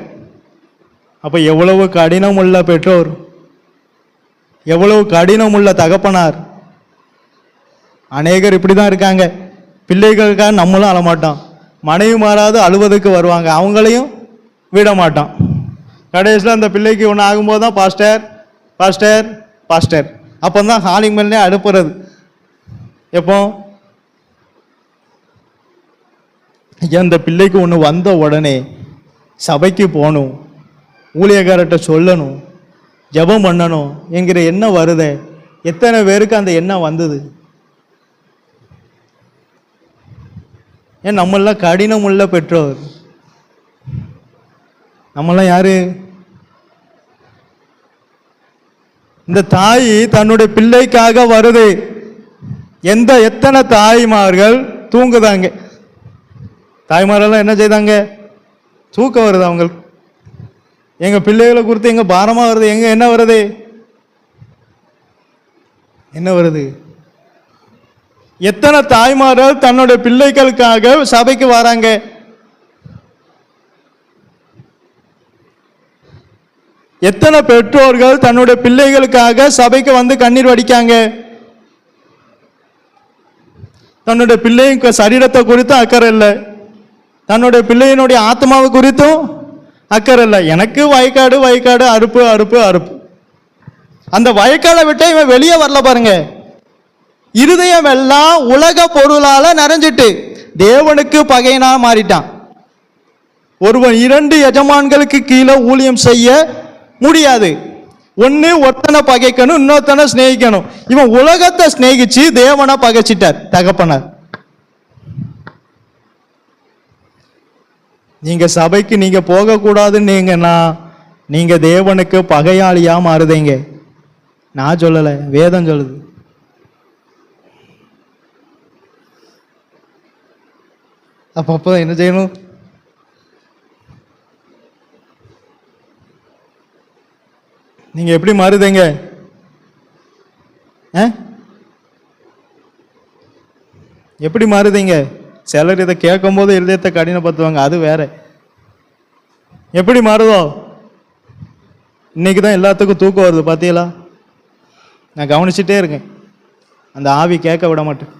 அப்ப எவ்வளவு கடினம் உள்ள பெற்றோர், எவ்வளவு கடினம் உள்ள தகப்பனார். அநேகர் இப்படிதான் இருக்காங்க. பிள்ளைகளுக்காக நம்மளும் அழமாட்டோம், மனைவி மாறாது அழுவதுக்கு வருவாங்க, அவங்களையும் விட மாட்டோம். கடைசியில் அந்த பிள்ளைக்கு ஒன்று ஆகும்போது தான் பாஸ்டர் பாஸ்டர் பாஸ்டர், அப்போ தான் ஹாலிங் மேலே அனுப்புறது. எப்போ அந்த பிள்ளைக்கு ஒன்று வந்த உடனே சபைக்கு போகணும், ஊழியக்காரர்கிட்ட சொல்லணும், ஜெபம் பண்ணணும் என்கிற எண்ணம் வருதே. எத்தனை பேருக்கு அந்த எண்ணம் வந்தது? ஏன் நம்மளாம் கடினம் உள்ள பெற்றோர். நம்மளாம் யாரு? இந்த தாய் தன்னுடைய பிள்ளைக்காக வருது. எத்தனை தாய்மார்கள் தூங்குதாங்க. தாய்மாரெல்லாம் என்ன செய்தாங்க? தூக்கம் வருது அவங்களுக்கு. எங்க பிள்ளைகளை குறித்து எங்க பாரமா வருது, எங்க என்ன வருது, என்ன வருது? எத்தனை தாய்மார்கள் தன்னுடைய பிள்ளைகளுக்காக சபைக்கு வராங்க. எத்தனை பெற்றோர்கள் தன்னுடைய பிள்ளைகளுக்காக சபைக்கு வந்து கண்ணீர் வடிக்காங்க. தன்னுடைய பிள்ளைங்க சரீரத்தை குறித்தும் அக்கறை இல்லை, தன்னுடைய பிள்ளையினுடைய ஆத்மாவை குறித்தும் அக்கறை இல்லை. எனக்கு வயக்காடு வயக்காடு, அறுப்பு அறுப்பு அறுப்பு. அந்த வயக்காடை விட்டு இவன் வெளியே வரல பாருங்க. இருதயம் எல்லாம் உலக பொருளால நிறைஞ்சிட்டு தேவனுக்கு பகையனா மாறிட்டான். ஒருவன் 2 எஜமான்களுக்கு கீழே ஊழியம் செய்ய முடியாது. ஒன்னு ஒருத்தனை பகைக்கணும், இன்னொருத்தனை சிநேகிக்கணும். இவன் உலகத்தை சிநேகிச்சு தேவனை பகைச்சிட்டார் தகப்பனார். நீங்க சபைக்கு நீங்க போக கூடாதுன்னீங்கன்னா நீங்க தேவனுக்கு பகையாளியா மாறுதீங்க. நான் சொல்லல, வேதம் சொல்லுது. அப்பப்போ என்ன செய்யணும்? நீங்க எப்படி மாறுதீங்க? எப்படி மாறுதீங்க? சிலர் இதை கேட்கும் போது இருதயத்தை கடினப்படுத்துவாங்க, அது வேற. எப்படி மாறுதோ? இன்னைக்கு தான் எல்லாத்துக்கும் தூக்கம் வருது பார்த்தீங்களா? நான் கவனிச்சுட்டே இருக்கேன், அந்த ஆவி கேட்க விட மாட்டேன்.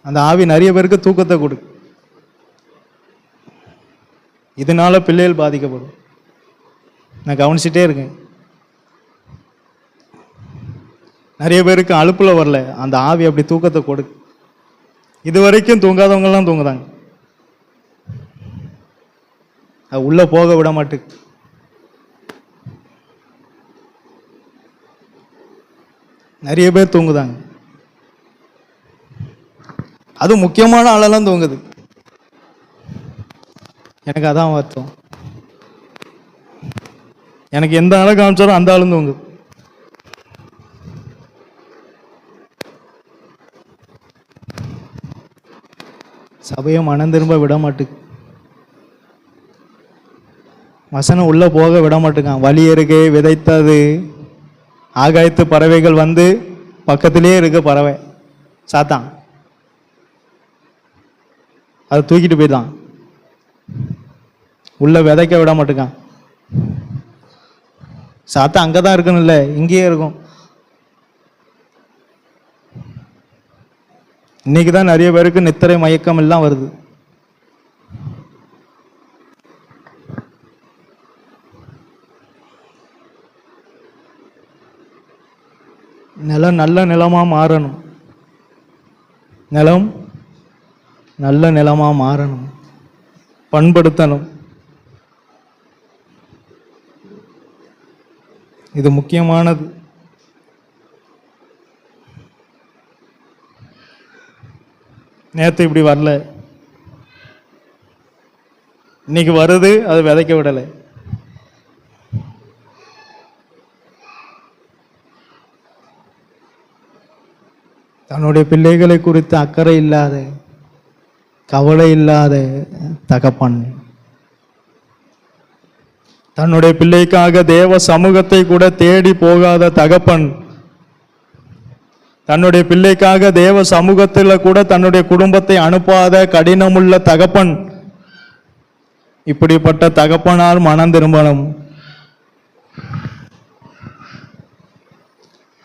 அந்த ஆவி நிறைய பேருக்கு தூக்கத்தை கொடு. இதனால பிள்ளைகள் பாதிக்கப்படும். நான் கவனிச்சுட்டே இருக்கேன். நிறைய பேருக்கு அலுப்புல வரல, அந்த ஆவி அப்படி தூக்கத்தை கொடு. இது வரைக்கும் தூங்காதவங்கெல்லாம் தூங்குதாங்க, அது உள்ள போக விட மாட்டு. நிறைய பேர் தூங்குதாங்க, அது முக்கியமான ஆளெல்லாம் தூங்குது. எனக்கு அதான் வருத்தம். எனக்கு எந்த ஆளை காமிச்சாலும் அந்த ஆளும் தூங்குது. சபையை மனம் திரும்ப விட மாட்டுக்கு. வசனம் உள்ள போக விட மாட்டேங்கான். வழி இருக்கு, விதைத்தது ஆகாயத்து பறவைகள் வந்து பக்கத்திலே இருக்கு பறவை, சாத்தான் அதை தூக்கிட்டு போயிட்டான். உள்ள விதைக்க விட மாட்டேங்கான். சாத்தான் அங்கதான் இருக்கணும், இல்லை இங்கேயே இருக்கும். இன்னைக்கு தான் நிறைய பேருக்கு நித்திரை மயக்கம் எல்லாம் வருது. நிலம் நல்ல நிலமா மாறணும். நிலம் நல்ல நிலமா மாறணும், பண்படுத்தணும். இது முக்கியமானது. நேற்று இப்படி வரல, இன்னைக்கு வருது, அது விதைக்க விடலை. தன்னுடைய பிள்ளைகளை குறித்து அக்கறை இல்லாத, கவலை இல்லாத தகப்பன், தன்னுடைய பிள்ளைக்காக தேவ சமூகத்தை கூட தேடி போகாத தகப்பன், தன்னுடைய பிள்ளைக்காக தேவ சமூகத்தில் கூட தன்னுடைய குடும்பத்தை அனுப்பாத கடினமுள்ள தகப்பன், இப்படிப்பட்ட தகப்பனால் மனம் திரும்பணும்.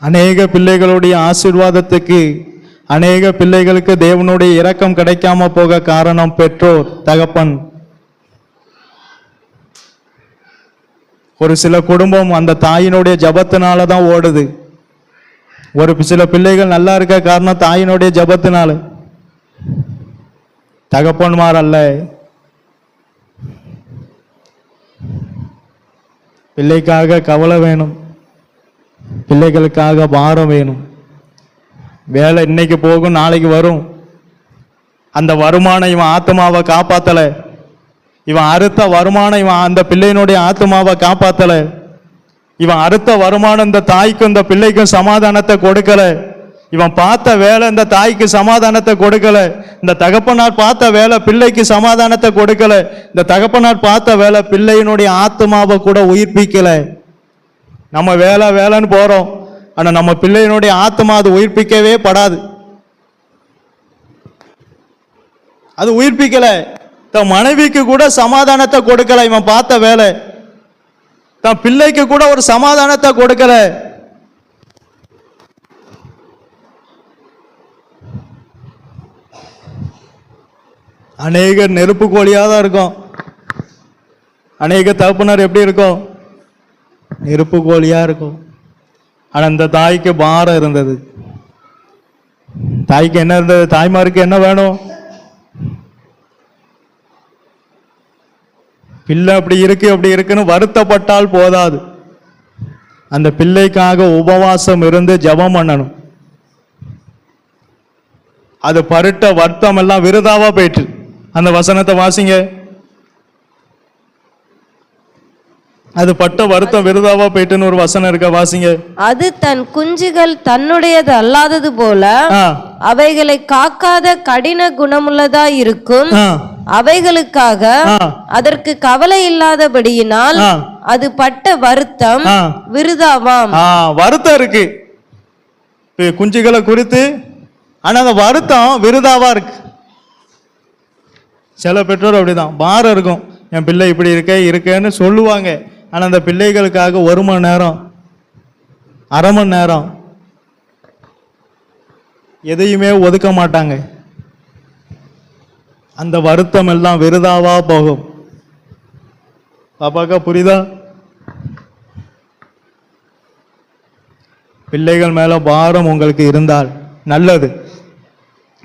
அநேக பிள்ளைகளுடைய ஆசீர்வாதத்துக்கு, அநேக பிள்ளைகளுக்கு தேவனுடைய இரக்கம் கிடைக்காம போக காரணம் பெற்றோர், தகப்பன். ஒரு சில குடும்பம் அந்த தாயினுடைய ஜபத்தினால தான் ஓடுது. ஒரு சில பிள்ளைகள் நல்லா இருக்க காரணம் தாயினுடைய ஜபத்தினால, தகப்பன்மார் அல்ல. பிள்ளைக்காக கவலை வேணும், பிள்ளைகளுக்காக பாரம் வேணும். வேலை இன்னைக்கு போகும், நாளைக்கு வரும். அந்த வருமானம் இவன் ஆத்மாவை காப்பாத்தல, இவன் அறுத்த வருமானம் இவன் அந்த பிள்ளையினுடைய ஆத்மாவை காப்பாத்தல. இவன் அறுத்த வருமானம் இந்த தாய்க்கும் இந்த பிள்ளைக்கும் சமாதானத்தை கொடுக்கல. இவன் பார்த்த வேலை இந்த தாய்க்கு சமாதானத்தை கொடுக்கல. இந்த தகப்பனார் பார்த்த வேலை பிள்ளைக்கு சமாதானத்தை கொடுக்கல. இந்த தகப்பனார் பார்த்த வேலை பிள்ளையினுடைய ஆத்மாவை கூட உயிர்ப்பிக்கல. நம்ம வேலை வேலைன்னு போறோம், ஆனா நம்ம பிள்ளையினுடைய ஆத்மா அது உயிர்ப்பிக்கவே படாது. அது உயிர்ப்பிக்கல. தன் மனைவிக்கு கூட சமாதானத்தை கொடுக்கல இவன் பார்த்த வேலை. தன் பிள்ளைக்கு கூட ஒரு சமாதானத்தை கொடுக்கல. அநேக நெருப்பு கோழியா தான் இருக்கும். அநேக தகப்பனார் எப்படி இருக்கும்? நெருப்பு கோழியா இருக்கும். ஆனா இந்த தாய்க்கு பாரம் இருந்தது. தாய்க்கு என்ன இருந்தது? தாய்மாருக்கு என்ன வேணும்? பிள்ளை அப்படி இருக்கு அப்படி இருக்குன்னு வருத்தப்பட்டால் போதாது, அந்த பிள்ளைக்காக உபவாசம் இருந்து ஜெபம் பண்ணணும். அது பருட்ட வருத்தம் எல்லாம் விருதாவா போயிட்டு. அந்த வசனத்தை வாசிங்க. அது பட்ட வருத்தம் விருதாவா போயிட்டுன்னு ஒரு வசனம் இருக்க, வாசிங்க. அது தன் குஞ்சுகள் தன்னுடையது அல்லாதது போல அவைகளை காக்காத கடின குணமுள்ளதா இருக்கும். அவைகளுக்காக அதற்கு கவலை இல்லாதபடியினால் அது பட்ட வருத்தம் விருதாவாம். வருத்தம் இருக்கு குஞ்சுகளை குறித்து, ஆனா அந்த வருத்தம் விருதாவா இருக்கு. சில பெற்றோர் அப்படிதான், பாரம் இருக்கும், என் பிள்ளை இப்படி இருக்கேன்னு சொல்லுவாங்க. ஆனா அந்த பிள்ளைகளுக்காக 1 மணி நேரம் 1/2 மணி நேரம் எதையுமே ஒதுக்க மாட்டாங்க. அந்த வருத்தம் எல்லாம் விருதாவா போகும். பாப்பாக்கா புரியுதா? பிள்ளைகள் மேல பாரம் உங்களுக்கு இருந்தால் நல்லது,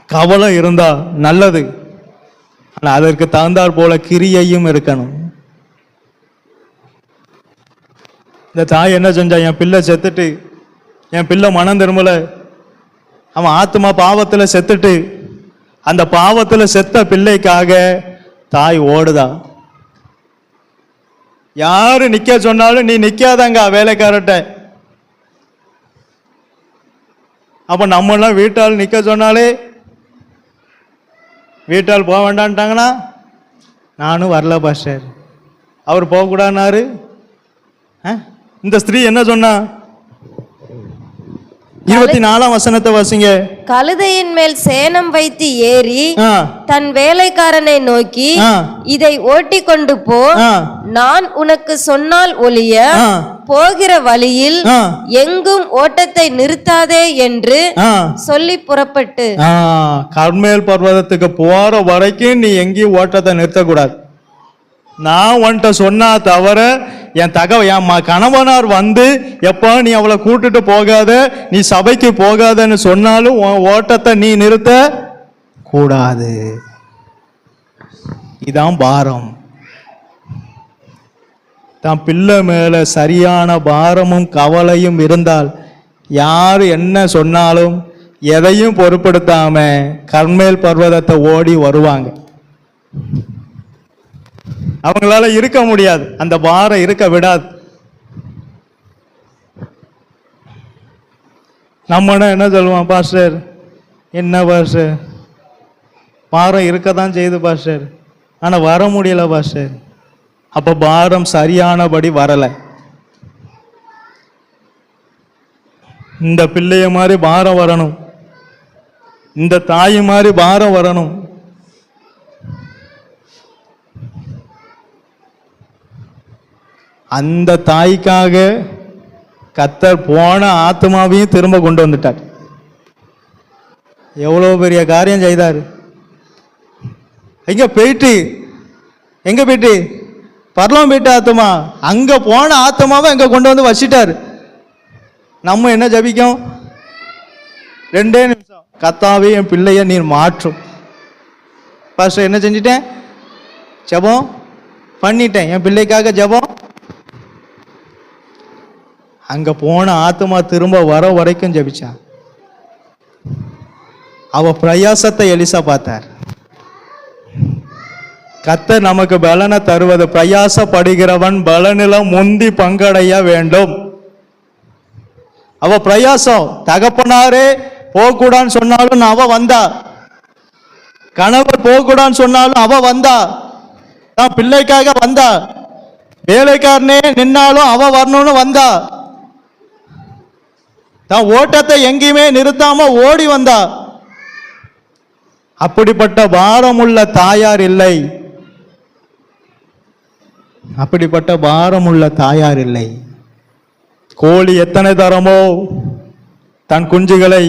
கவலை இருந்தா நல்லது. ஆனா அதற்கு தகுந்தாற் போல கிரியையும் இருக்கணும். இந்த தாய் என்ன செஞ்சா? என் பிள்ளை செத்துட்டு, என் பிள்ளை மனம் திரும்பல, அவன் ஆத்மா பாவத்துல செத்துட்டு, அந்த பாவத்துல செத்த பிள்ளைக்காக தாய் ஓடுதா. யாரு நிக்க சொன்னாலும் நீ நிக்காதங்க வேலைக்காரட்ட. அப்ப நம்மளாம் வீட்டால் நிக்க சொன்னாலே, வீட்டால் போக வேண்டான்ட்டாங்கன்னா நானும் வரல பாஸ்டர், அவர் போகக்கூடாதுனாரு. இந்த ஸ்திரீ என்ன சொன்னா? 24ஆம் வசனத்தை வாசிங்க. கழுதையின் மேல் சேணம் வைத்து ஏறி தன் வேலைக்காரனை நோக்கி, இதை ஓட்டி கொண்டு போ, நான் உனக்கு சொன்னால் ஒழிய போகிற வழியில் எங்கும் ஓட்டத்தை நிறுத்தாதே என்று சொல்லி புறப்பட்டு. கர்மேல் பர்வதத்துக்கு போற வரைக்கும் நீ எங்கேயும் ஓட்டத்தை நிறுத்தக்கூடாது. நான் உன்கிட்ட சொன்னா தவிர என் கணவனார் வந்து எப்போ நீ அவளை கூட்டுட்டு போகாத, நீ சபைக்கு போகாதன்னு சொன்னாலும் ஓட்டத்தை நீ நிறுத்த கூடாது. இதான் பாரம். தான் பிள்ளை மேல சரியான பாரமும் கவலையும் இருந்தால் யார் என்ன சொன்னாலும் எதையும் பொருட்படுத்தாம கர்மேல் பர்வதத்தை ஓடி வருவாங்க. அவங்களால இருக்க முடியாது, அந்த பாரம் இருக்க விடாது. நம்ம என்ன சொல்லுவோம்? பாஸ்டர் என்ன பாஸ்டர், பாரம் இருக்கத்தான் செய்யுது பாஸ்டர், ஆனா வர முடியல பாஸ்டர். அப்ப பாரம் சரியானபடி வரல. இந்த பிள்ளைய மாதிரி பாரம் வரணும், இந்த தாய் மாதிரி பாரம் வரணும். அந்த தாய்க்காக கர்த்தர் போன ஆத்மாவையும் திரும்ப கொண்டு வந்துட்டார். எவ்வளவு பெரிய காரியம் செய்தார். எங்க போயிட்டு பரலோகம் போயிட்டு ஆத்மா, அங்க போன ஆத்மாவை எங்க கொண்டு வந்து வச்சிட்டாரு. நம்ம என்ன ஜபிக்கும்? 2 நிமிஷம், கர்த்தாவே என் பிள்ளைய நீர் மாற்றும். பாஸ்டர் என்ன செஞ்சிட்டேன்? ஜபம் பண்ணிட்டேன், என் பிள்ளைக்காக ஜபம். அங்க போன ஆத்மா திரும்ப வர வரைக்கும் ஜபிச்சான். அவ பிரயாசத்தை எலிசா பார்த்தார். கர்த்தர் நமக்கு பலனை தருவது, பிரயாசப்படுகிறவன் பலனில முந்தி பங்கடைய வேண்டும். அவ பிரயாசம், தகப்பனாரே போகக்கூடான்னு சொன்னாலும் அவ வந்தா, கணவர் போகக்கூடான்னு சொன்னாலும் அவ வந்தா, தான் பிள்ளைக்காக வந்தா, வேலைக்காரனே நின்னாலும் அவ வரணும்னு வந்தா, தான் ஓட்டத்தை எங்கேயுமே நிறுத்தாம ஓடி வந்தா. அப்படிப்பட்ட பாரமுள்ள தாயார் இல்லை, அப்படிப்பட்ட பாரமுள்ள தாயார் இல்லை. கோழி எத்தனை தரமோ தன் குஞ்சுகளை,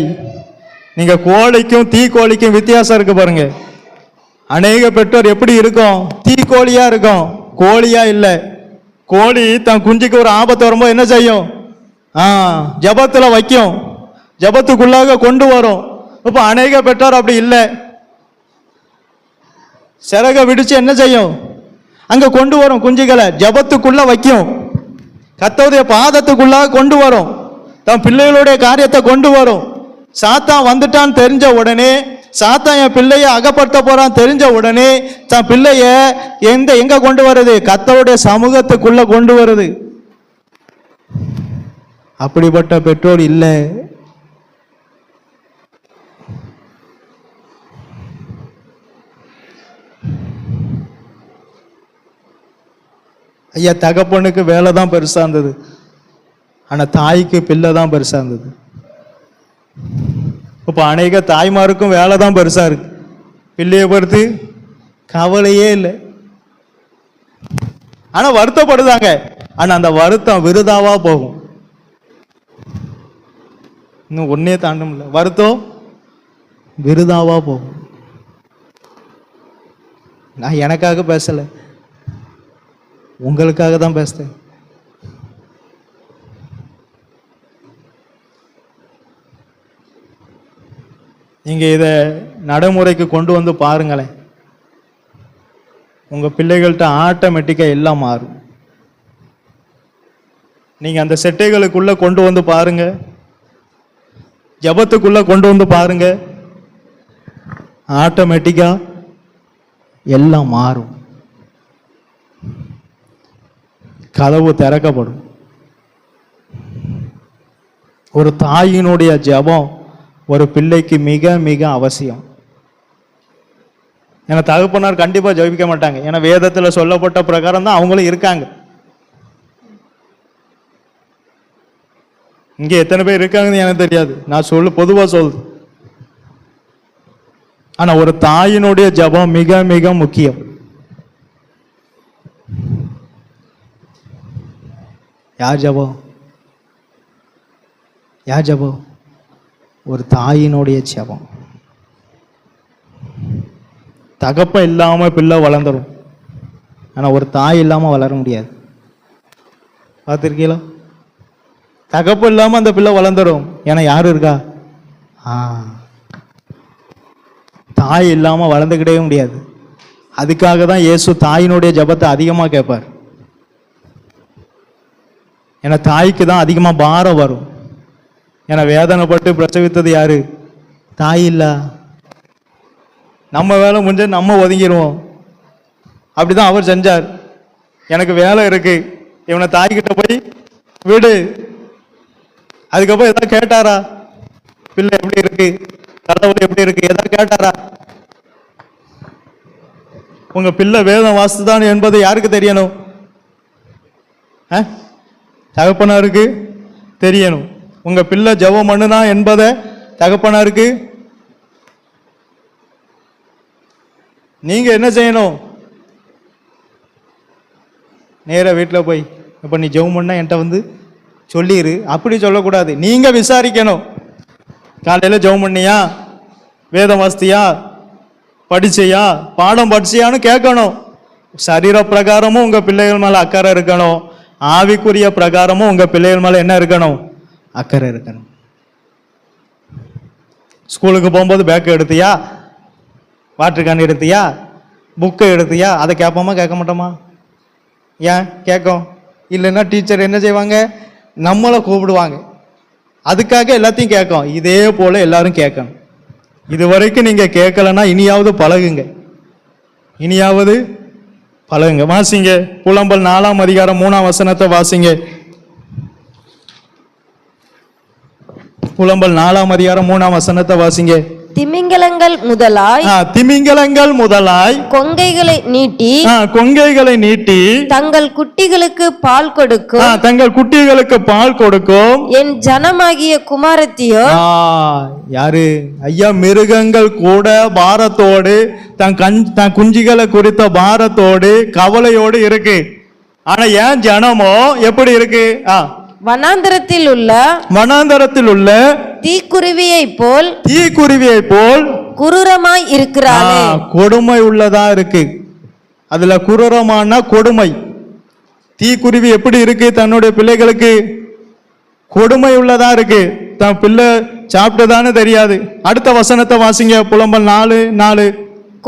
நீங்க கோழிக்கும் தீக்கோழிக்கும் வித்தியாசம் இருக்கு பாருங்க. அநேக பெற்றோர் எப்படி இருக்கும்? தீக்கோழியா இருக்கும், கோழியா இல்லை. கோழி தன் குஞ்சுக்கு ஒரு ஆபத்து வரும்போது என்ன செய்யும்? ஜபத்துல வைக்கும், ஜபத்துக்குள்ளாக கொண்டு வரும். இப்ப அநேக பெற்றோர் அப்படி இல்லை. சிறக விடுச்சு என்ன செய்யும்? அங்க கொண்டு வரும் குஞ்சுகளை, ஜபத்துக்குள்ள வைக்கும், கர்த்தருடைய பாதத்துக்குள்ளாக கொண்டு வரும், தன் பிள்ளைகளுடைய காரியத்தை கொண்டு வரும். சாத்தான் வந்துட்டான்னு தெரிஞ்ச உடனே, சாத்தான் என் பிள்ளைய அகப்படுத்த போறான் தெரிஞ்ச உடனே தன் பிள்ளைய எங்க கொண்டு வருது? கர்த்தருடைய சமூகத்துக்குள்ள கொண்டு வருது. அப்படிப்பட்ட பெற்றோர் இல்லை. ஐயா, தகப்பனுக்கு வேலை தான் பெருசா இருந்தது, ஆனா தாய்க்கு பிள்ளை தான் பெருசா இருந்தது. இப்ப அநேக தாய்மாருக்கும் வேலை தான் பெருசா இருக்கு, பிள்ளைய பொறுத்து கவலையே இல்லை. ஆனா வருத்தப்படுதாங்க, ஆனா அந்த வருத்தம் விருதாவா போகும். இன்னும் ஒன்னே தாண்டும் இல்லை, வருத்தம் விருதாவா போகும். நான் எனக்காக பேசல, உங்களுக்காக தான் பேசுறேன். நீங்க இதை நடைமுறைக்கு கொண்டு வந்து பாருங்களேன், உங்க பிள்ளைகள்கிட்ட ஆட்டோமேட்டிக்கா எல்லாம் மாறும். நீங்க அந்த செட்டைகளுக்குள்ள கொண்டு வந்து பாருங்க, ஜபத்துக்குள்ள கொண்டு வந்து பாருங்க, ஆட்டோமேட்டிக்கா எல்லாம் மாறும். கதவு திறக்கப்படும். ஒரு தாயினுடைய ஜபம் ஒரு பிள்ளைக்கு மிக மிக அவசியம். ஏன்னா தகப்பனார் கண்டிப்பா ஜெபிக்க மாட்டாங்க. ஏன்னா வேதத்துல சொல்லப்பட்ட பிரகாரம் தான் அவங்களும் இருக்காங்க. இங்க எத்தனை பேர் இருக்காங்கன்னு எனக்கு தெரியாது, நான் பொதுவா சொல்லுது. ஆனா ஒரு தாயினுடைய ஜெபம் மிக மிக முக்கியம். யார் ஜெபம்? யார் ஜெபம்? ஒரு தாயினுடைய ஜெபம். தகப்பன் இல்லாம பிள்ளை வளர்ந்துடும், ஆனா ஒரு தாய் இல்லாம வளர முடியாது. பார்த்துருக்கீங்களா? தகப்பன் இல்லாம அந்த பிள்ளை வளர்ந்துடும். ஏன்னா யாரு இருக்கா? தாய் இல்லாம வளர்ந்துக்கிட்டே முடியாது. அதுக்காக தான் இயேசு தாயினுடைய ஜெபத்தை அதிகமா கேட்பார். ஏன்னா தாய்க்கு தான் அதிகமா பாரம் வரும். ஏன்னா வேதனைப்பட்டு பிரசவித்தது யாரு? தாய் இல்ல. நம்ம வேலை முடிஞ்ச நம்ம ஒதுங்கிடுவோம். அப்படிதான் அவர் செஞ்சார். எனக்கு வேலை இருக்கு, இவனை தாய்கிட்ட போய் விடு. அதுக்கப்புறம் எதாவது கேட்டாரா? பிள்ளை எப்படி இருக்கு, கடவுள் எப்படி இருக்கு, எதாவது கேட்டாரா? உங்க பிள்ளை வேதம் வாசித்துதான் என்பது யாருக்கு தெரியணும்? தகப்பனாருக்கு தெரியணும். உங்க பிள்ளை ஜெபம் பண்ணுனா என்பதை தகப்பனாருக்கு நீங்க என்ன செய்யணும்? நேரா வீட்டில் போய் இப்போ நீ ஜெபம் பண்ணா என்கிட்ட வந்து சொல்லிடு, அப்படி சொல்லக்கூடாது. நீங்க விசாரிக்கணும். காலையில் ஜெபம் பண்ணியா, வேதம் வாசித்தியா, படிச்சியா, பாடம் படிச்சியான்னு கேட்கணும். சரீர பிரகாரமும் உங்க பிள்ளைகள் மேல அக்கறை இருக்கணும், ஆவிக்குரிய பிரகாரமும் உங்க பிள்ளைகள் மேல என்ன இருக்கணும்? அக்கறை இருக்கணும். ஸ்கூலுக்கு போகும்போது பேக் எடுத்தியா, வாட்டர் கேன் எடுத்தியா, புக்கை எடுத்தியா, அதை கேட்போமா கேட்க மாட்டோமா? ஏன் கேட்கும்? இல்லைன்னா டீச்சர் என்ன செய்வாங்க? நம்மளை கூப்பிடுவாங்க. அதுக்காக எல்லாத்தையும் கேட்கும். இதே போல எல்லாரும் கேட்கணும். இது வரைக்கும் நீங்க கேட்கலன்னா இனியாவது பழகுங்க, இனியாவது பழகுங்க. வாசிங்க புலம்பல் 4ஆம் அதிகாரம் 3ஆம் வசனத்தை வாசிங்க. புலம்பல் 4ஆம் அதிகாரம் 3ஆம் வசனத்தை வாசிங்க. திமிங்கலங்கள் முதலாய் கொங்கைகளை நீட்டி தங்கள் குட்டிகளுக்கு பால் கொடுக்கும் என் ஜனமாகிய குமாரத்தியோ. யாரு ஐயா? மிருகங்கள் கூட பாரத்தோடு தன் குஞ்சுகளை குறித்த பாரத்தோடு கவலையோடு இருக்கு. ஆனா ஏன் ஜனமோ எப்படி இருக்கு? வனாந்தரத்தில் உள்ள தீக்குருவியை போல் குரூரமாய் இருக்கிறாளே. கொடுமை உள்ளதா இருக்கு. அதுல குரூரமான கொடுமை. தீக்குருவி எப்படி இருக்கு? தன்னுடைய பிள்ளைகளுக்கு கொடுமை உள்ளதா இருக்கு. தன் பிள்ளை சாப்பிட்டதான்னு தெரியாது. அடுத்த வசனத்தை வாசிங்க. புலம்பல் 4:4.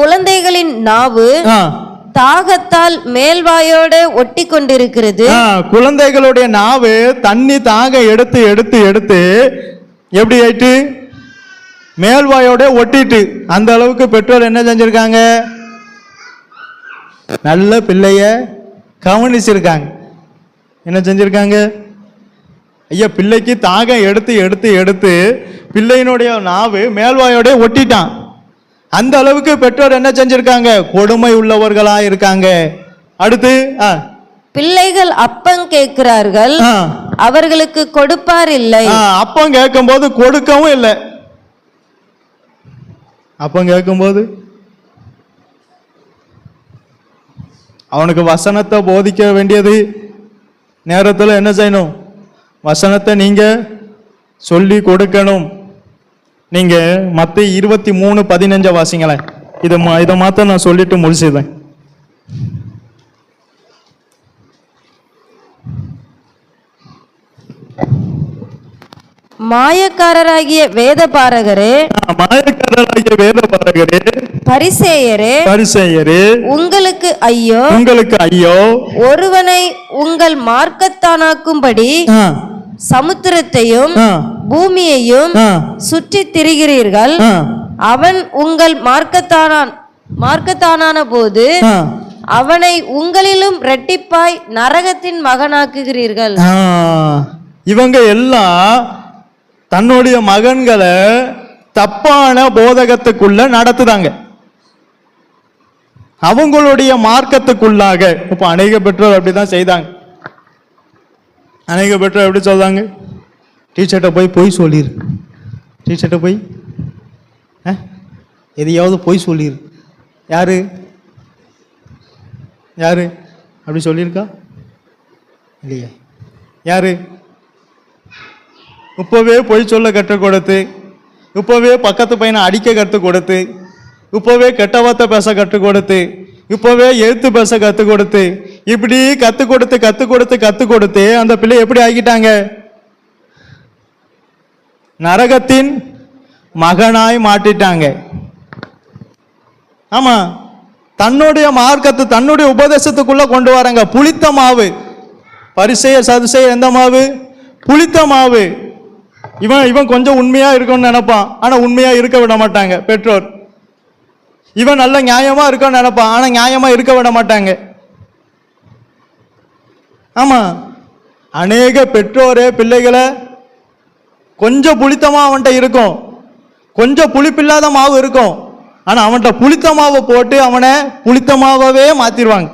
குழந்தைகளின் நாவு தாகத்தால் மேல்வாயோடு ஒட்டி கொண்டிருக்கிறது. குழந்தைகளுடைய நாவு தண்ணி தாக எடுத்து எடுத்து எடுத்து எப்படி ஆயிட்டு? மேல்வாயோட ஒட்டிட்டு. அந்த அளவுக்கு பெற்றோர் என்ன செஞ்சிருக்காங்க? நல்ல பிள்ளைய கவனிச்சிருக்காங்க. என்ன செஞ்சிருக்காங்க? ஐயா பிள்ளைக்கு தாகம் எடுத்து எடுத்து எடுத்து பிள்ளையினுடைய நாவு மேல்வாயோட ஒட்டிட்டான். அந்த அளவுக்கு பெற்றோர் என்ன செஞ்சிருக்காங்க? கொடுமை உள்ளவர்களா இருக்காங்க. அடுத்து பிள்ளைகள் அப்பம் கேட்கிறார்கள், அவர்களுக்கு கொடுப்பார் இல்லை. அப்பம் கேட்கும் போது கொடுக்கவும் இல்லை. அப்பம் கேட்கும் போது அவனுக்கு வசனத்தை போதிக்க வேண்டியது நேரத்தில் என்ன செய்யணும்? வசனத்தை நீங்க சொல்லி கொடுக்கணும். நீங்க மத்தேயு 23:15 வாசிங்களேன். இதை மாத்த நான் சொல்லிட்டு முடிச்சிடுறேன். மாயக்காரராகிய வேதபாரகரே, பரிசேயரே, உங்களுக்கு ஐயோ, ஒருவனை உங்கள் மார்க்கத்தானாக்கும்படி சமுத்திரத்தையும் பூமியையும் சுற்றி திரிகிறீர்கள். அவன் உங்கள் மார்க்கத்தானான போது அவனை உங்களிலும் இரட்டிப்பாய் நரகத்தின் மகனாக்குகிறீர்கள். இவங்க எல்லாம் தன்னுடைய மகன்களை தப்பான போதகத்துக்குள்ள நடத்துதாங்க. அவங்களுடைய மார்க்கத்துக்குள்ளாக. இப்ப அநேக பெற்றோர் அப்படிதான் செய்தாங்க. அநேக பெற்றோர் எப்படி சொல்றாங்க, டீச்சர்கிட்ட போய் பொய் சொல்லிரு, டீச்சர்கிட்ட போய் எதையாவது பொய் சொல்லிரு. யாரு யாரு அப்படி சொல்லியிருக்கா இல்லையா? யாரு இப்பவே பொய் சொல்ல கற்றுக் கொடுத்து, இப்பவே பக்கத்து பையனை அடிக்க கற்றுக் கொடுத்து, இப்பவே கெட்ட வார்த்தை பேச கற்றுக் கொடுத்து, இப்பவே எழுத்து பேச கற்றுக் கொடுத்து, இப்படி கற்றுக் கொடுத்து கற்றுக் கொடுத்து கற்றுக் கொடுத்து அந்த பிள்ளை எப்படி ஆகிட்டாங்க? நரகத்தின் மகனாய் மாட்டிட்டாங்க. ஆமா, தன்னுடைய மார்க்கத்தை தன்னுடைய உபதேசத்துக்குள்ள கொண்டு வராங்க. புளித்த மாவு, பரிசேய சதுசேய எந்த மாவு? புளித்த மாவு. இவன் கொஞ்சம் உண்மையா இருக்கணும்னு நினைப்பான், ஆனா உண்மையா இருக்க விட மாட்டாங்க பெற்றோர். இவன் நல்ல நியாயமா இருக்கணும்னு நினைப்பான், ஆனா நியாயமா இருக்க விட மாட்டாங்க. ஆமா, அநேக பெற்றோரே பிள்ளைகளை கொஞ்சம் புளித்தமா அவன்கிட்ட இருக்கும், கொஞ்சம் புளிப்பில்லாத மாவு இருக்கும், ஆனா அவன்கிட்ட புளித்த மாவை போட்டு அவனை புளித்த மாவே மாத்திருவாங்க.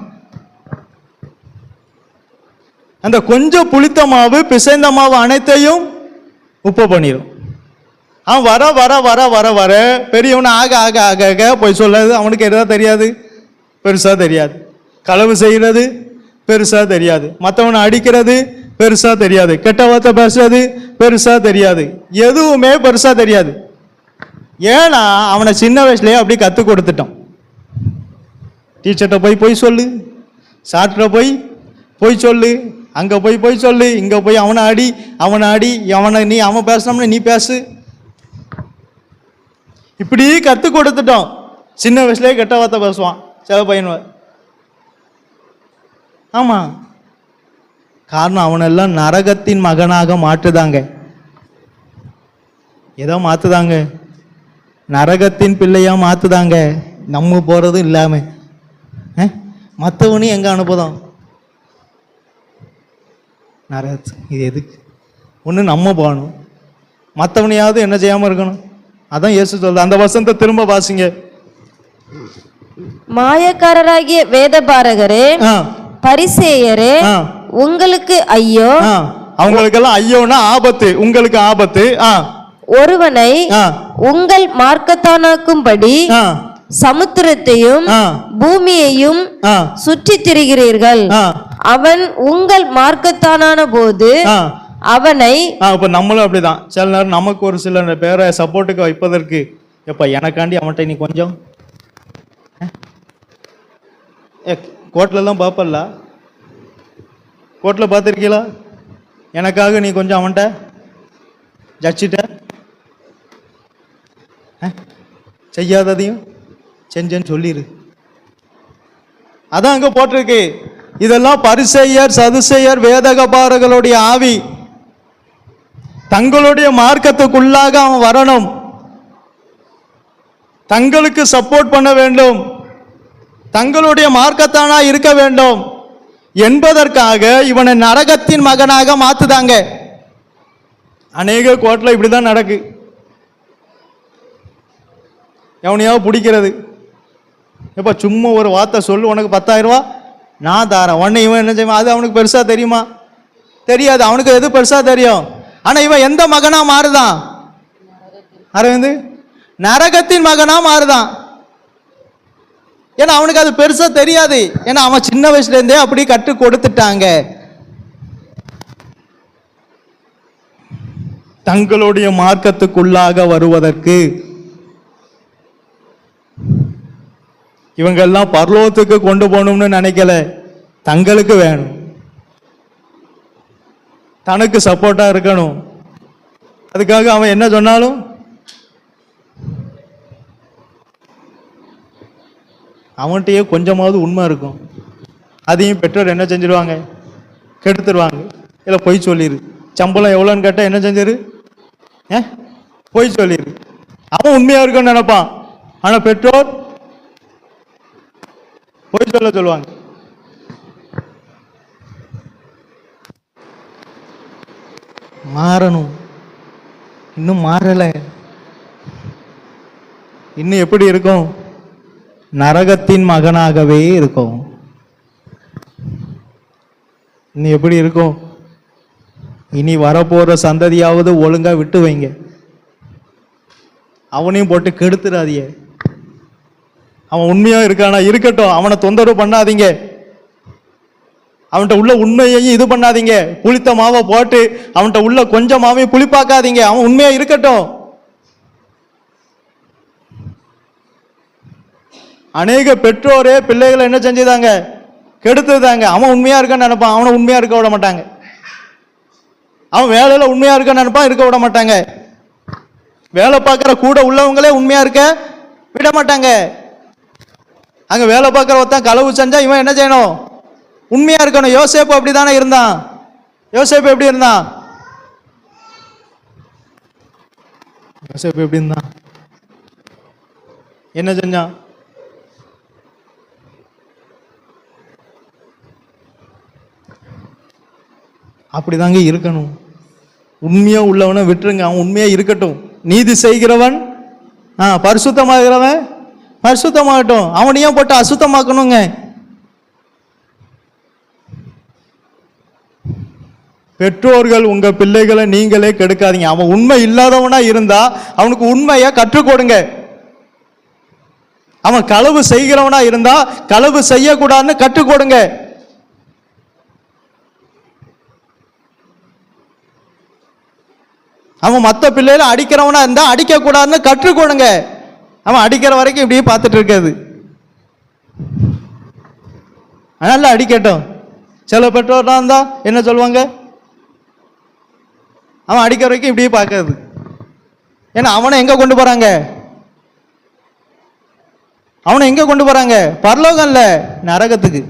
அந்த கொஞ்சம் புளித்த மாவு பிசைந்த மாவு அனைத்தையும் உப்பு பண்ணிடும். அவன் வர வர வர வர வர பெரியவனை ஆக ஆக ஆக ஆக போய் சொல்லாது அவனுக்கு எதா தெரியாது, பெருசா தெரியாது. களவு செய்கிறது பெருசா தெரியாது, மற்றவனை அடிக்கிறது பெருசா தெரியாது, கெட்ட வார்த்தை பேசுறது பெருசா தெரியாது, எதுவுமே பெருசா தெரியாது. ஏன்னா அவனை சின்ன வயசுலயே அப்படி கற்றுக் கொடுத்துட்டான். டீச்சர்கிட்ட போய் பொய் சொல்லு, சார்கிட்ட போய் பொய் சொல்லு, அங்கே போய் பொய் சொல்லு, இங்கே போய் அவனை அடி, அவன் பேசினோம்னா நீ பேசு, இப்படி கற்றுக் கொடுத்துட்டோம். சின்ன வயசுலேயே கெட்ட வார்த்தை பேசுவான் சில பையன். ஆமா, காரணம் அவனெல்லாம் நரகத்தின் மகனாக மாற்றுதாங்க. ஏதோ மாத்துதாங்க, நரகத்தின் பிள்ளையா மாத்துதாங்க. நம்ம போறதும் இல்லாம மற்றவனையும் எங்க அனுப்புதோம் நரகத்து. இது எதுக்கு? ஒன்று நம்ம போகணும், மற்றவனையாவது என்ன செய்யாம இருக்கணும். அதான் இயேசு சொல்ற. அந்த வசனத்தை திரும்ப வாசிங்க. மாயக்காரராகிய வேதபாரகரே, பரிசேயரே, உங்களுக்கு ஐயோ. அவங்களுக்கெல்லாம் ஐயோன்னா ஆபத்து, உங்களுக்கு ஆபத்து. ஒருவனை உங்கள் மார்க்கத்தானாக்கும்படி சமுத்திரத்தையும் பூமியையும் சுற்றி திரிகிறீர்கள். அவன் உங்கள் மார்க்கத்தானான போது அவனை. இப்ப நம்மளும் அப்படிதான். சில நேரம் நமக்கு ஒரு சில பேரை சப்போர்ட்டுக்கு வைப்பதற்கு, எப்ப எனக்காண்டி அவன்கிட்ட நீ கொஞ்சம் கோர்ட்ல எல்லாம் பார்ப்பல்ல, கோர்ட்ல பார்த்துருக்கீங்களா? எனக்காக நீ கொஞ்சம் அவன்கிட்ட ஜட்ஜிட்ட செய்யாததையும் செஞ்சேன்னு சொல்லிடு. அதான் அங்க போட்டிருக்கு. இதெல்லாம் பரிசேயர் சதுசேயர் வேதகபாரர்களுடைய ஆவி. தங்களுடைய மார்க்கத்துக்குள்ளாக அவன் வரணும், தங்களுக்கு சப்போர்ட் பண்ண வேண்டும், தங்களுடைய மார்க்கத்தானா இருக்க வேண்டும் என்பதற்காக இவனை நரகத்தின் மகனாக மாத்துதாங்க. அநேக கோர்ட்ல இப்படிதான் நடக்கு. எவனையாவது பிடிக்கிறது, எப்ப சும்மா ஒரு வார்த்தை சொல்லு, உனக்கு 10,000 ரூபா நான் தாரேன், உடனே இவன் என்ன செய்வான்? அது அவனுக்கு பெருசா தெரியுமா? தெரியாது. அவனுக்கு எது பெருசா தெரியும்? ஆனா இவன் எந்த மகனா மாறுதான்? அரவிந்த் நரகத்தின் மகனா மாறுதான். ஏன்னா அவனுக்கு அது பெருசா தெரியாது. ஏன்னா அவன் சின்ன வயசுல இருந்தே அப்படி கற்றுக் கொடுத்துட்டாங்க. தங்களுடைய மார்க்கத்துக்குள்ளாக வருவதற்கு இவங்கெல்லாம் பரலோகத்துக்கு கொண்டு போகணும்னு நினைக்கல, தங்களுக்கு வேணும், தனக்கு சப்போர்ட்டா இருக்கணும். அதுக்காக அவன் என்ன சொன்னாலும் அவன்கிட்டயே கொஞ்சமாவது உண்மை இருக்கும். அதையும் பெற்றோர் என்ன செஞ்சிருவாங்க? கெடுத்துருவாங்க. இல்லை பொய் சொல்லிடு, சம்பளம் எவ்வளோன்னு கேட்டால் என்ன செஞ்சிரு? பொய் சொல்லிடு. அவன் உண்மையா இருக்குன்னு நினைப்பான், ஆனா பெற்றோர் பொய் சொல்லுவாங்க. மாறணும், இன்னும் மாறல. இன்னும் எப்படி இருக்கும்? நரகத்தின் மகனாகவே இருக்கும். இனி எப்படி இருக்கும்? இனி வரப்போற சந்ததியாவது ஒழுங்கா விட்டு வைங்க. அவனையும் போட்டு கெடுத்துடாதீங்க. அவன் உண்மையா இருக்கானா இருக்கட்டும், அவனை தொந்தரவு பண்ணாதீங்க. அவன்கிட்ட உள்ள உண்மையையும் இது பண்ணாதீங்க. புளித்த மாவை போட்டு அவன்கிட்ட உள்ள கொஞ்சமாவே புளிப்பாக்காதீங்க. அவன் உண்மையா இருக்கட்டும். அநேக பெற்றோரே பிள்ளைகளை என்ன செஞ்சுதாங்க? கெடுத்துதாங்க. அவன் உண்மையா இருக்கான்னு நினைப்பான், அவனை உண்மையா இருக்க விட மாட்டாங்க. அவன் வேலையில உண்மையா இருக்கான்னு நினைப்பான், இருக்க விட மாட்டாங்க. வேலை பார்க்குற கூட உள்ளவங்களே உண்மையா இருக்க விட மாட்டாங்க. அங்க வேலை பார்க்குற ஒருத்தன் களவு செஞ்சா இவன் என்ன செய்யணும்? உண்மையா இருக்கணும். யோசேப்பு அப்படிதானே இருந்தான். யோசேப்பு எப்படி இருந்தான்? யோசேப்பு எப்படி இருந்தான்? என்ன செஞ்சான்? அப்படிதாங்க இருக்கணும். உண்மையா உள்ளவனை விட்டுருங்க, அவன் உண்மையா இருக்கட்டும். நீதி செய்கிறவன் பரிசுத்தமாகிறவன் பரிசுத்தமாகட்டும். அவனையும் போட்டு அசுத்தமாக்கணுங்க. பெற்றோர்கள் உங்க பிள்ளைகளை நீங்களே கெடுக்காதீங்க. அவன் உண்மை இல்லாதவனா இருந்தா அவனுக்கு உண்மையை கற்றுக் கொடுங்க. அவன் களவு செய்கிறவனா இருந்தா களவு செய்யக்கூடாதுன்னு கற்றுக் கொடுங்க. அவன் மற்ற பிள்ளைகளை அடிக்கிறவனா இருந்தா அடிக்க கூடாதுன்னு கற்றுக் கொடுங்க. அவன் அடிக்கிற வரைக்கும் இப்படியே பார்த்துட்டு இருக்காது. அதனால அடிக்கட்டும். சில பெற்றோர்லாம் இருந்தா என்ன சொல்லுவாங்க? அவன் அடிக்கிற வரைக்கும் இப்படியே பார்க்காது. ஏன்னா அவனை எங்க கொண்டு போறாங்க? அவனை எங்க கொண்டு போறாங்க? பரலோகம் இல்ல, நரகத்துக்கு.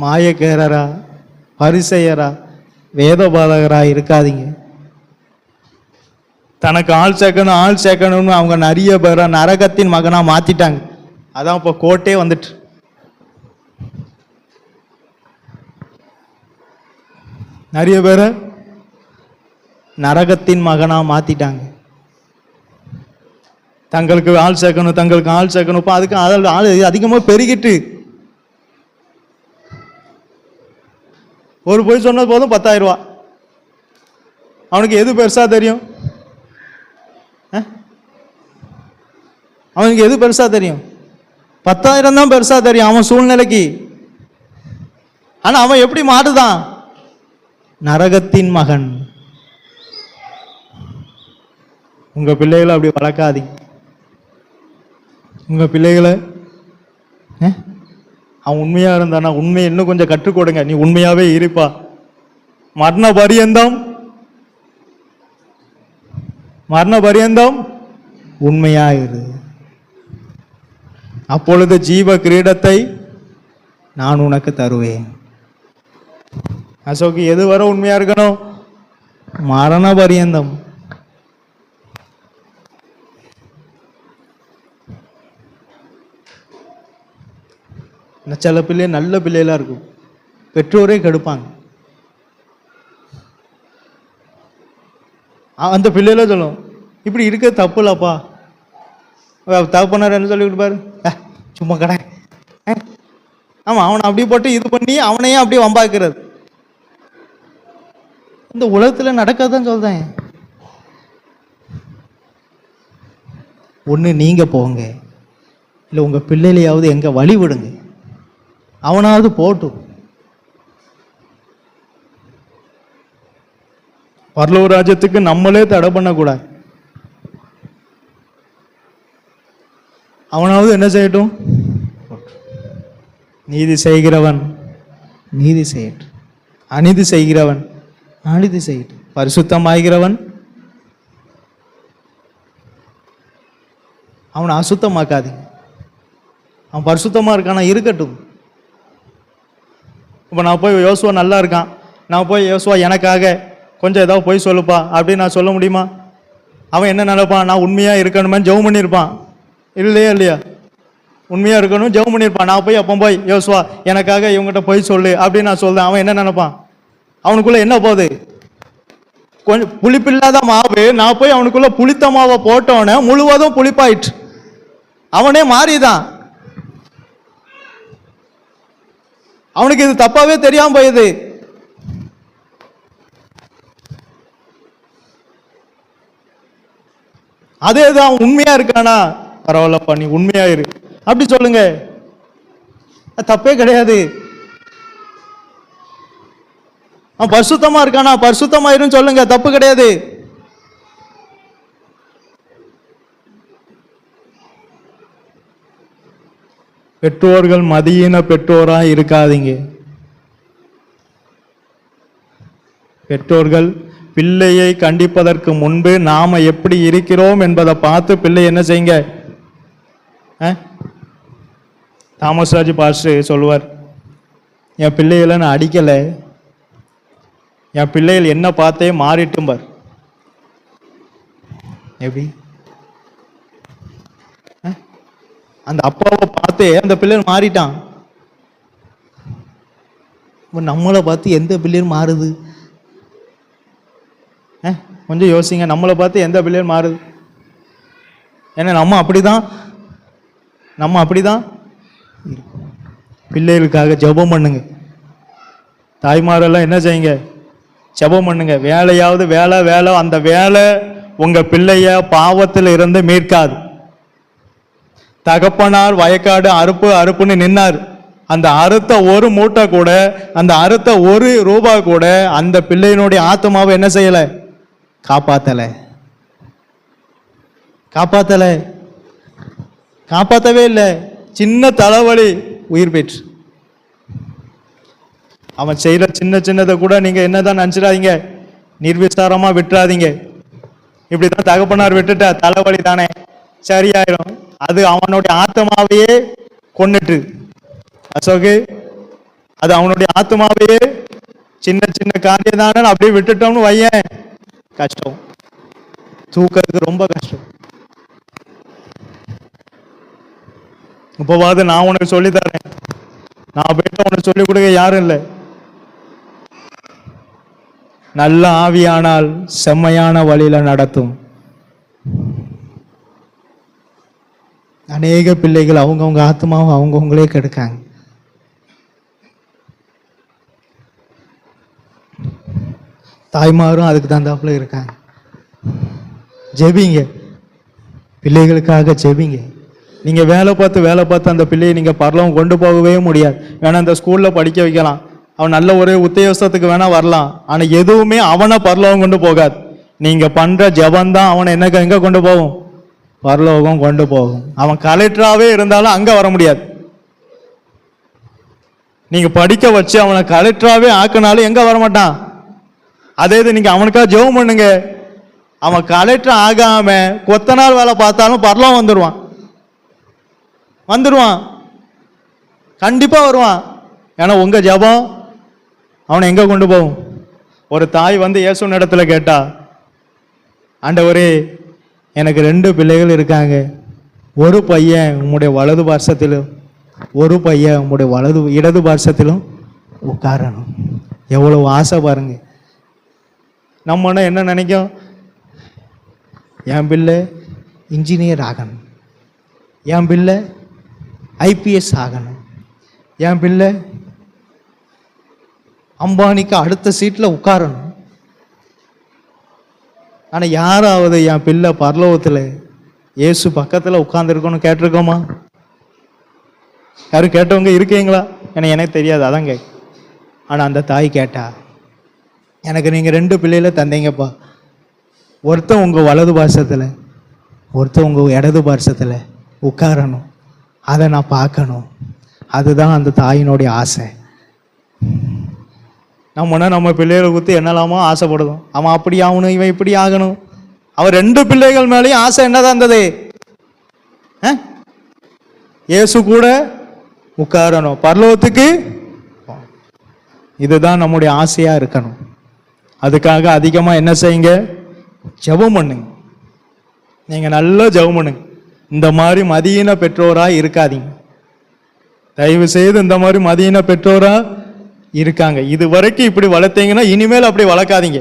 மாயக்காரரா, பரிசேயரா, வேதபாதகரா இருக்காதீங்க. தனக்கு ஆள் சேர்க்கணும்னு அவங்க நிறைய பேரை நரகத்தின் மகனா மாத்திட்டாங்க. அதான் இப்போ கோட்டே வந்துட்டு. நிறைய பேரை நரகத்தின் மகனா மாத்திட்டாங்க. தங்களுக்கு ஆள் சேர்க்கணும் இப்போ அதுக்கு ஆள் அதிகமாக பெருகிட்டு. ஒரு பொய் சொன்னது போதும் 10,000 ரூபா. அவனுக்கு எது பெருசா தெரியும்? அவனுக்கு எது பெருசா தெரியும்? 10,000 தான் பெருசா தெரியும் அவன் சூழ்நிலைக்கு. ஆனா அவன் எப்படி மாறுதான்? நரகத்தின் மகன். உங்க பிள்ளைகளை அப்படி வளர்க்காதீங்க. உங்க பிள்ளைகளை அவன் உண்மையா இருந்தானா உண்மையை இன்னும் கொஞ்சம் கற்றுக் கொடுங்க. நீ உண்மையாவே இருப்பா. மரண பரியந்தம் உண்மையா இரு. அப்பொழுது ஜீவ கிரீடத்தை நான் உனக்கு தருவேன். அசோக்கு எது வரை உண்மையா இருக்கணும்? மரண பரியந்தம். சில பிள்ளை நல்ல பிள்ளைகளா இருக்கும், பெற்றோரே கெடுப்பாங்க. அந்த பிள்ளைல சொல்லும், இப்படி இருக்க தப்பு இல்லப்பா. தகப்பனார் என்ன சொல்லி கொடுப்பாரு? சும்மா கடை. ஆமா, அவனை அப்படி போட்டு இது பண்ணி அவனையும் அப்படியே வம்பாக்குறது. இந்த உலகத்துல நடக்காதான் சொல்றேன். ஒண்ணு நீங்க போங்க, இல்லை உங்க பிள்ளைலையாவது எங்க வழி விடுங்க. அவனாவது போட்டும். பரலோக ராஜ்யத்துக்கு நம்மளே தடை பண்ணக்கூடாது. அவனாவது என்ன செய்யட்டும்? நீதி செய்கிறவன் நீதி செய்யட்டும், அநீதி செய்கிறவன் அநீதி செய்யட்டும், பரிசுத்தமாகிறவன் அவனை அசுத்தமாக்காதீங்க. அவன் பரிசுத்தமா இருக்கானா இருக்கட்டும். இப்போ நான் போய் யோசுவா நல்லா இருக்கான், நான் போய் யோசுவா எனக்காக கொஞ்சம் ஏதாவது போய் சொல்லுப்பா அப்படின்னு நான் சொல்ல முடியுமா? அவன் என்ன நினைப்பான்? நான் உண்மையாக இருக்கணுமே ஜெபம் பண்ணியிருப்பான். இல்லையா? உண்மையாக இருக்கணும் ஜெபம் பண்ணியிருப்பான். நான் போய் அப்போ போய் யோசுவா எனக்காக இவங்ககிட்ட போய் சொல்லு அப்படின்னு நான் சொல்றேன். அவன் என்ன நினைப்பான்? அவனுக்குள்ள என்ன போகுது? கொஞ்சம் புளிப்பில்லாத மாவு, நான் போய் அவனுக்குள்ள புளித்த மாவை போட்டோன்னே முழுவதும் புளிப்பாயிற்று. அவனே மாறிதான். அவனுக்கு இது தப்பாவே தெரியாம போயுது. அதேதான் உண்மையா இருக்கானா, பரவாயில்லப்பா நீ உண்மையா இரு அப்படி சொல்லுங்க, தப்பே கிடையாது. அவன் பரிசுத்தமா இருக்கானா, பரிசுத்தமா இருன்னு சொல்லுங்க, தப்பு கிடையாது. பெற்றோர்கள் மதியின பெற்றோரா இருக்காதீங்க. பெற்றோர்கள் பிள்ளையை கண்டிப்பதற்கு முன்பு நாம எப்படி இருக்கிறோம் என்பதை பார்த்து பிள்ளை என்ன செய்யுங்க. தாமஸ் ராஜ் பாஸ்டர் சொல்லுவார், என் பிள்ளைகளை நான் அடிக்கலை, என் பிள்ளைகள் என்ன பார்த்தே மாறிட்டும் பார். எப்படி அந்த அப்பாவை பார்த்தே அந்த பிள்ளைகள் மாறிட்டான். நம்மளை பார்த்து எந்த பிள்ளைகள் மாறுது? கொஞ்சம் யோசிங்க, நம்மளை பார்த்து எந்த பிள்ளைகள் மாறுது? ஏன்னா நம்ம அப்படிதான் பிள்ளைகளுக்காக ஜெபம் பண்ணுங்க. தாய்மாரெல்லாம் என்ன செய்யுங்க, ஜெபம் பண்ணுங்க. வேலையாவது வேலை அந்த வேலை உங்க பிள்ளைய பாவத்தில் இருந்து மீட்காது. தகப்பனார் வயக்காடு அறுப்புன்னு நின்னார். அந்த அறுத்த ஒரு மூட்டை கூட, அந்த அறுத்த ஒரு ரூபாய் கூட அந்த பிள்ளையினுடைய ஆத்மாவை என்ன செய்யல, காப்பாத்தவே இல்லை. சின்ன தலைவலி உயிர் பெற்று. அவன் செய்யற சின்னதை கூட நீங்க என்னதான் நினைச்சிடாதீங்க, நிர்விசாரமா விட்டுறாதீங்க. இப்படிதான் தகப்பனார் விட்டுட்டா தலைவலி தானே சரியாயிரும். அது அவனுடைய ஆத்மாவையே கொன்னுட்டு அசோக்கு, அது அவனுடைய ஆத்மாவையே சின்ன காரியம் தானே அப்படியே விட்டுட்டோம்னு வையன், கஷ்டம், தூக்கிறதுக்கு ரொம்ப கஷ்டம். இப்போவாது நான் உனக்கு சொல்லி தரேன், நான் போயிட்டு உனக்கு சொல்லிக் கொடுக்க யாரும் இல்லை. நல்ல ஆவியானால் செம்மையான வழியில நடத்தும். அநேக பிள்ளைகள் அவங்கவுங்க ஆத்மாவும் அவங்கவுங்களே கெடுக்காங்க. தாய்மாரும் அதுக்கு தந்தாப்புல இருக்காங்க. ஜெபிங்க, பிள்ளைகளுக்காக ஜெபிங்க. நீங்க வேலை பார்த்து அந்த பிள்ளையை நீங்க பரலோகம் கொண்டு போகவே முடியாது. வேணா அந்த ஸ்கூல்ல படிக்க வைக்கலாம், அவன் நல்ல ஒரு உத்தியோகத்துக்கு வேணா வரலாம், ஆனா எதுவுமே அவனை பரலோகம் கொண்டு போகாது. நீங்க பண்ற ஜெபந்தான் அவனை எங்க கொண்டு போகும், பரலோகம் கொண்டு போகும். அவன் கலெக்டராகவே இருந்தாலும் அங்க வர முடியாது. நீங்க படிக்க வச்சு அவனை கலெக்டராகவே ஆக்கினாலும் எங்க வரமாட்டான். அதே இது நீங்க அவனுக்காக ஜெபம் பண்ணுங்க, அவன் கலெக்டர் ஆகாம கொத்த நாள் வேலை பார்த்தாலும் பரலோகம் வந்துடுவான், கண்டிப்பா வருவான். ஏன்னா உங்க ஜெபம் அவனை எங்க கொண்டு போகும். ஒரு தாய் வந்து இயேசு இடத்துல கேட்டா, ஆண்டவரே எனக்கு 2 பிள்ளைகள் இருக்காங்க, ஒரு பையன் உம்முடைய வலது பார்சத்திலும் ஒரு பையன் உம்முடைய இடது பார்சத்திலும் உட்காரணும். எவ்வளவு ஆசை பாருங்க. நம்ம என்ன நினைக்கும், என் பிள்ளை இன்ஜினியர் ஆகணும், என் பிள்ளை ஐபிஎஸ் ஆகணும், என் பிள்ளை அம்பானிக்கு அடுத்த சீட்டில் உட்காரணும். ஆனால் யாராவது என் பிள்ளை பரலோகத்தில் இயேசு பக்கத்தில் உட்கார்ந்துருக்கணும் கேட்டிருக்கோமா? யாரும் கேட்டவங்க இருக்கீங்களா? எனக்கு தெரியாது, அதான் கேட்க. ஆனால் அந்த தாய் கேட்டா, எனக்கு நீங்கள் 2 பிள்ளைகளை தந்தீங்கப்பா, ஒருத்தன் உங்கள் வலது பார்சத்தில் ஒருத்தன் உங்கள் இடது பார்சத்தில் உட்காரணும், அதை நான் பார்க்கணும். அதுதான் அந்த தாயினுடைய ஆசை. நம்ம பிள்ளைகளை குத்தி என்னலாமோ ஆசைப்படுதோம். அவன் அப்படி ஆகணும், இவன் இப்படி ஆகணும். அவன் 2 பிள்ளைகள் மேலேயும் ஆசை என்னதான் இருந்தது, இயேசு கூட உட்காரணும், பரலோகத்துக்கு. இதுதான் நம்முடைய ஆசையா இருக்கணும். அதுக்காக அதிகமா என்ன செய்யுங்க, ஜெபம் பண்ணுங்க. நீங்க நல்லா ஜெபம் பண்ணுங்க. இந்த மாதிரி மதியின பெற்றோரா இருக்காதீங்க, தயவு செய்து. இந்த மாதிரி மதியின பெற்றோரா இருக்காங்க, இது வரைக்கும் இப்படி வளர்த்தீங்கன்னா இனிமேல் அப்படி வளர்க்காதீங்க.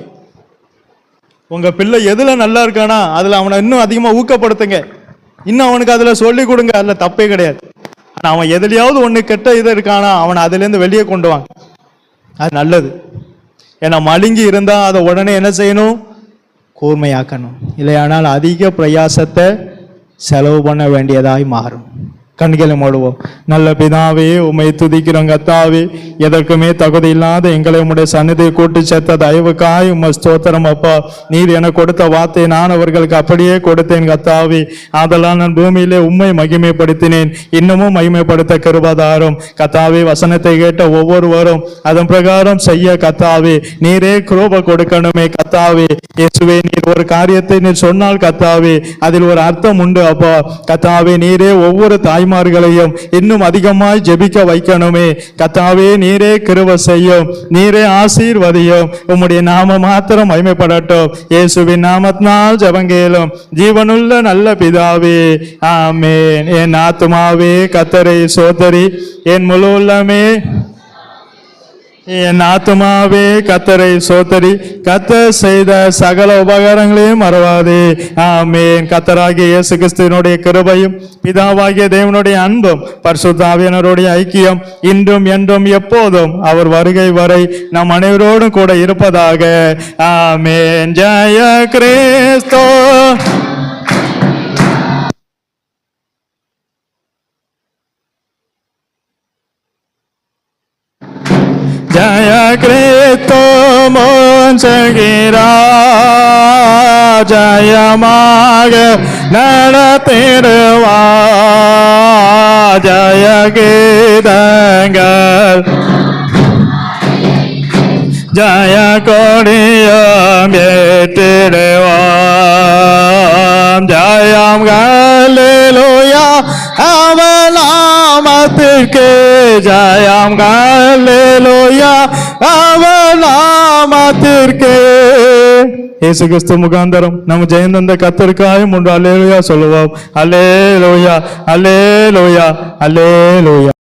உங்க பிள்ளை எதுல நல்லா இருக்கானா அதுல அவனை இன்னும் அதிகமா ஊக்கப்படுத்துங்க, இன்னும் அவனுக்கு அதுல சொல்லி கொடுங்க, அதுல தப்பே கிடையாது. ஆனா அவன் எதுலயாவது ஒண்ணு கெட்ட இது இருக்கானா அவனை அதுல இருந்து வெளியே கொண்டு வாங்க, அது நல்லது. ஏன்னா மழுங்கி இருந்தா அதை உடனே என்ன செய்யணும், கூர்மையாக்கணும், இல்லையானால் அதிக பிரயாசத்தை செலவு பண்ண வேண்டியதாய் மாறும். கண்களை மூடுவோம். நல்ல பிதாவே, உம்மை துதிக்கிறோம் கர்த்தாவே. எதற்குமே தகுதி இல்லாத எங்களை உம்முடைய சந்நிதியை கூட்டி சேர்த்த தயவுக்காய் உம்மை ஸ்தோத்திரம் அப்பா. நீர் எனக்கு கொடுத்த வார்த்தையை நான் அவர்களுக்கு அப்படியே கொடுத்தேன் கர்த்தாவே. ஆதலால் நான் பூமியிலே உம்மை மகிமைப்படுத்தினேன், இன்னமும் மகிமைப்படுத்த கிருபைதாரும் கர்த்தாவே. வசனத்தை கேட்ட ஒவ்வொருவரும் அதன் பிரகாரம் செய்ய கர்த்தாவே நீரே கிருபை கொடுக்கணுமே கர்த்தாவே. இயேசுவே, நீர் ஒரு காரியத்தை நீர் சொன்னால் கர்த்தாவே அதில் ஒரு அர்த்தம் உண்டு அப்பா. கர்த்தாவே, நீரே ஒவ்வொரு தாய்மார்களையும் இன்னும் அதிகமாய் ஜெபிக்க வைக்கணுமே கர்த்தாவே. நீரே கிருபை செய்யும், நீரே ஆசீர்வதியும். உம்முடைய நாம மாத்திரம் மகிமைப்படட்டும். இயேசுவின் நாமத்தினால் ஜெபங்கேலும் ஜீவனுள்ள நல்ல பிதாவே, ஆமென். என் ஆத்துமாவே கர்த்தரை சோதரி, என் முழு உள்ளமே என் ஆத்துமாவே கர்த்தரை சோதரி, கர்த்தர் செய்த சகல உபகாரங்களையும் மறவாதே. ஆமென். கர்த்தராகிய இயேசு கிறிஸ்துவினுடைய கிருபையும் பிதாவாகிய தேவனுடைய அன்பும் பரிசுத்த ஆவியானவருடைய ஐக்கியம் இன்றும் என்றும் எப்போதும் அவர் வருகை வரை நம் அனைவரோடும் கூட இருப்பதாக. ஆமென். ஜெய கிறிஸ்து. ஜய கிறிஸ்து மோன்சகிரா, ஜயமாக நடத்திடுவா. ஜய கீதங்கள் ஜய கொடியம் ஏற்றிடுவாம். ஜயம் ஹல்லேலூயா அவநாமத்திற்கு, ஜயம் ஹல்லேலூயா அவநாமத்திற்கு. இயேசு கிறிஸ்து முகாந்தரம் நம்ம ஜெயந்தந்த கர்த்தருக்காய் முன்பு அல்லேலூயா சொல்லுவோம். அல்லேலூயா, அல்லேலூயா, அல்லேலூயா.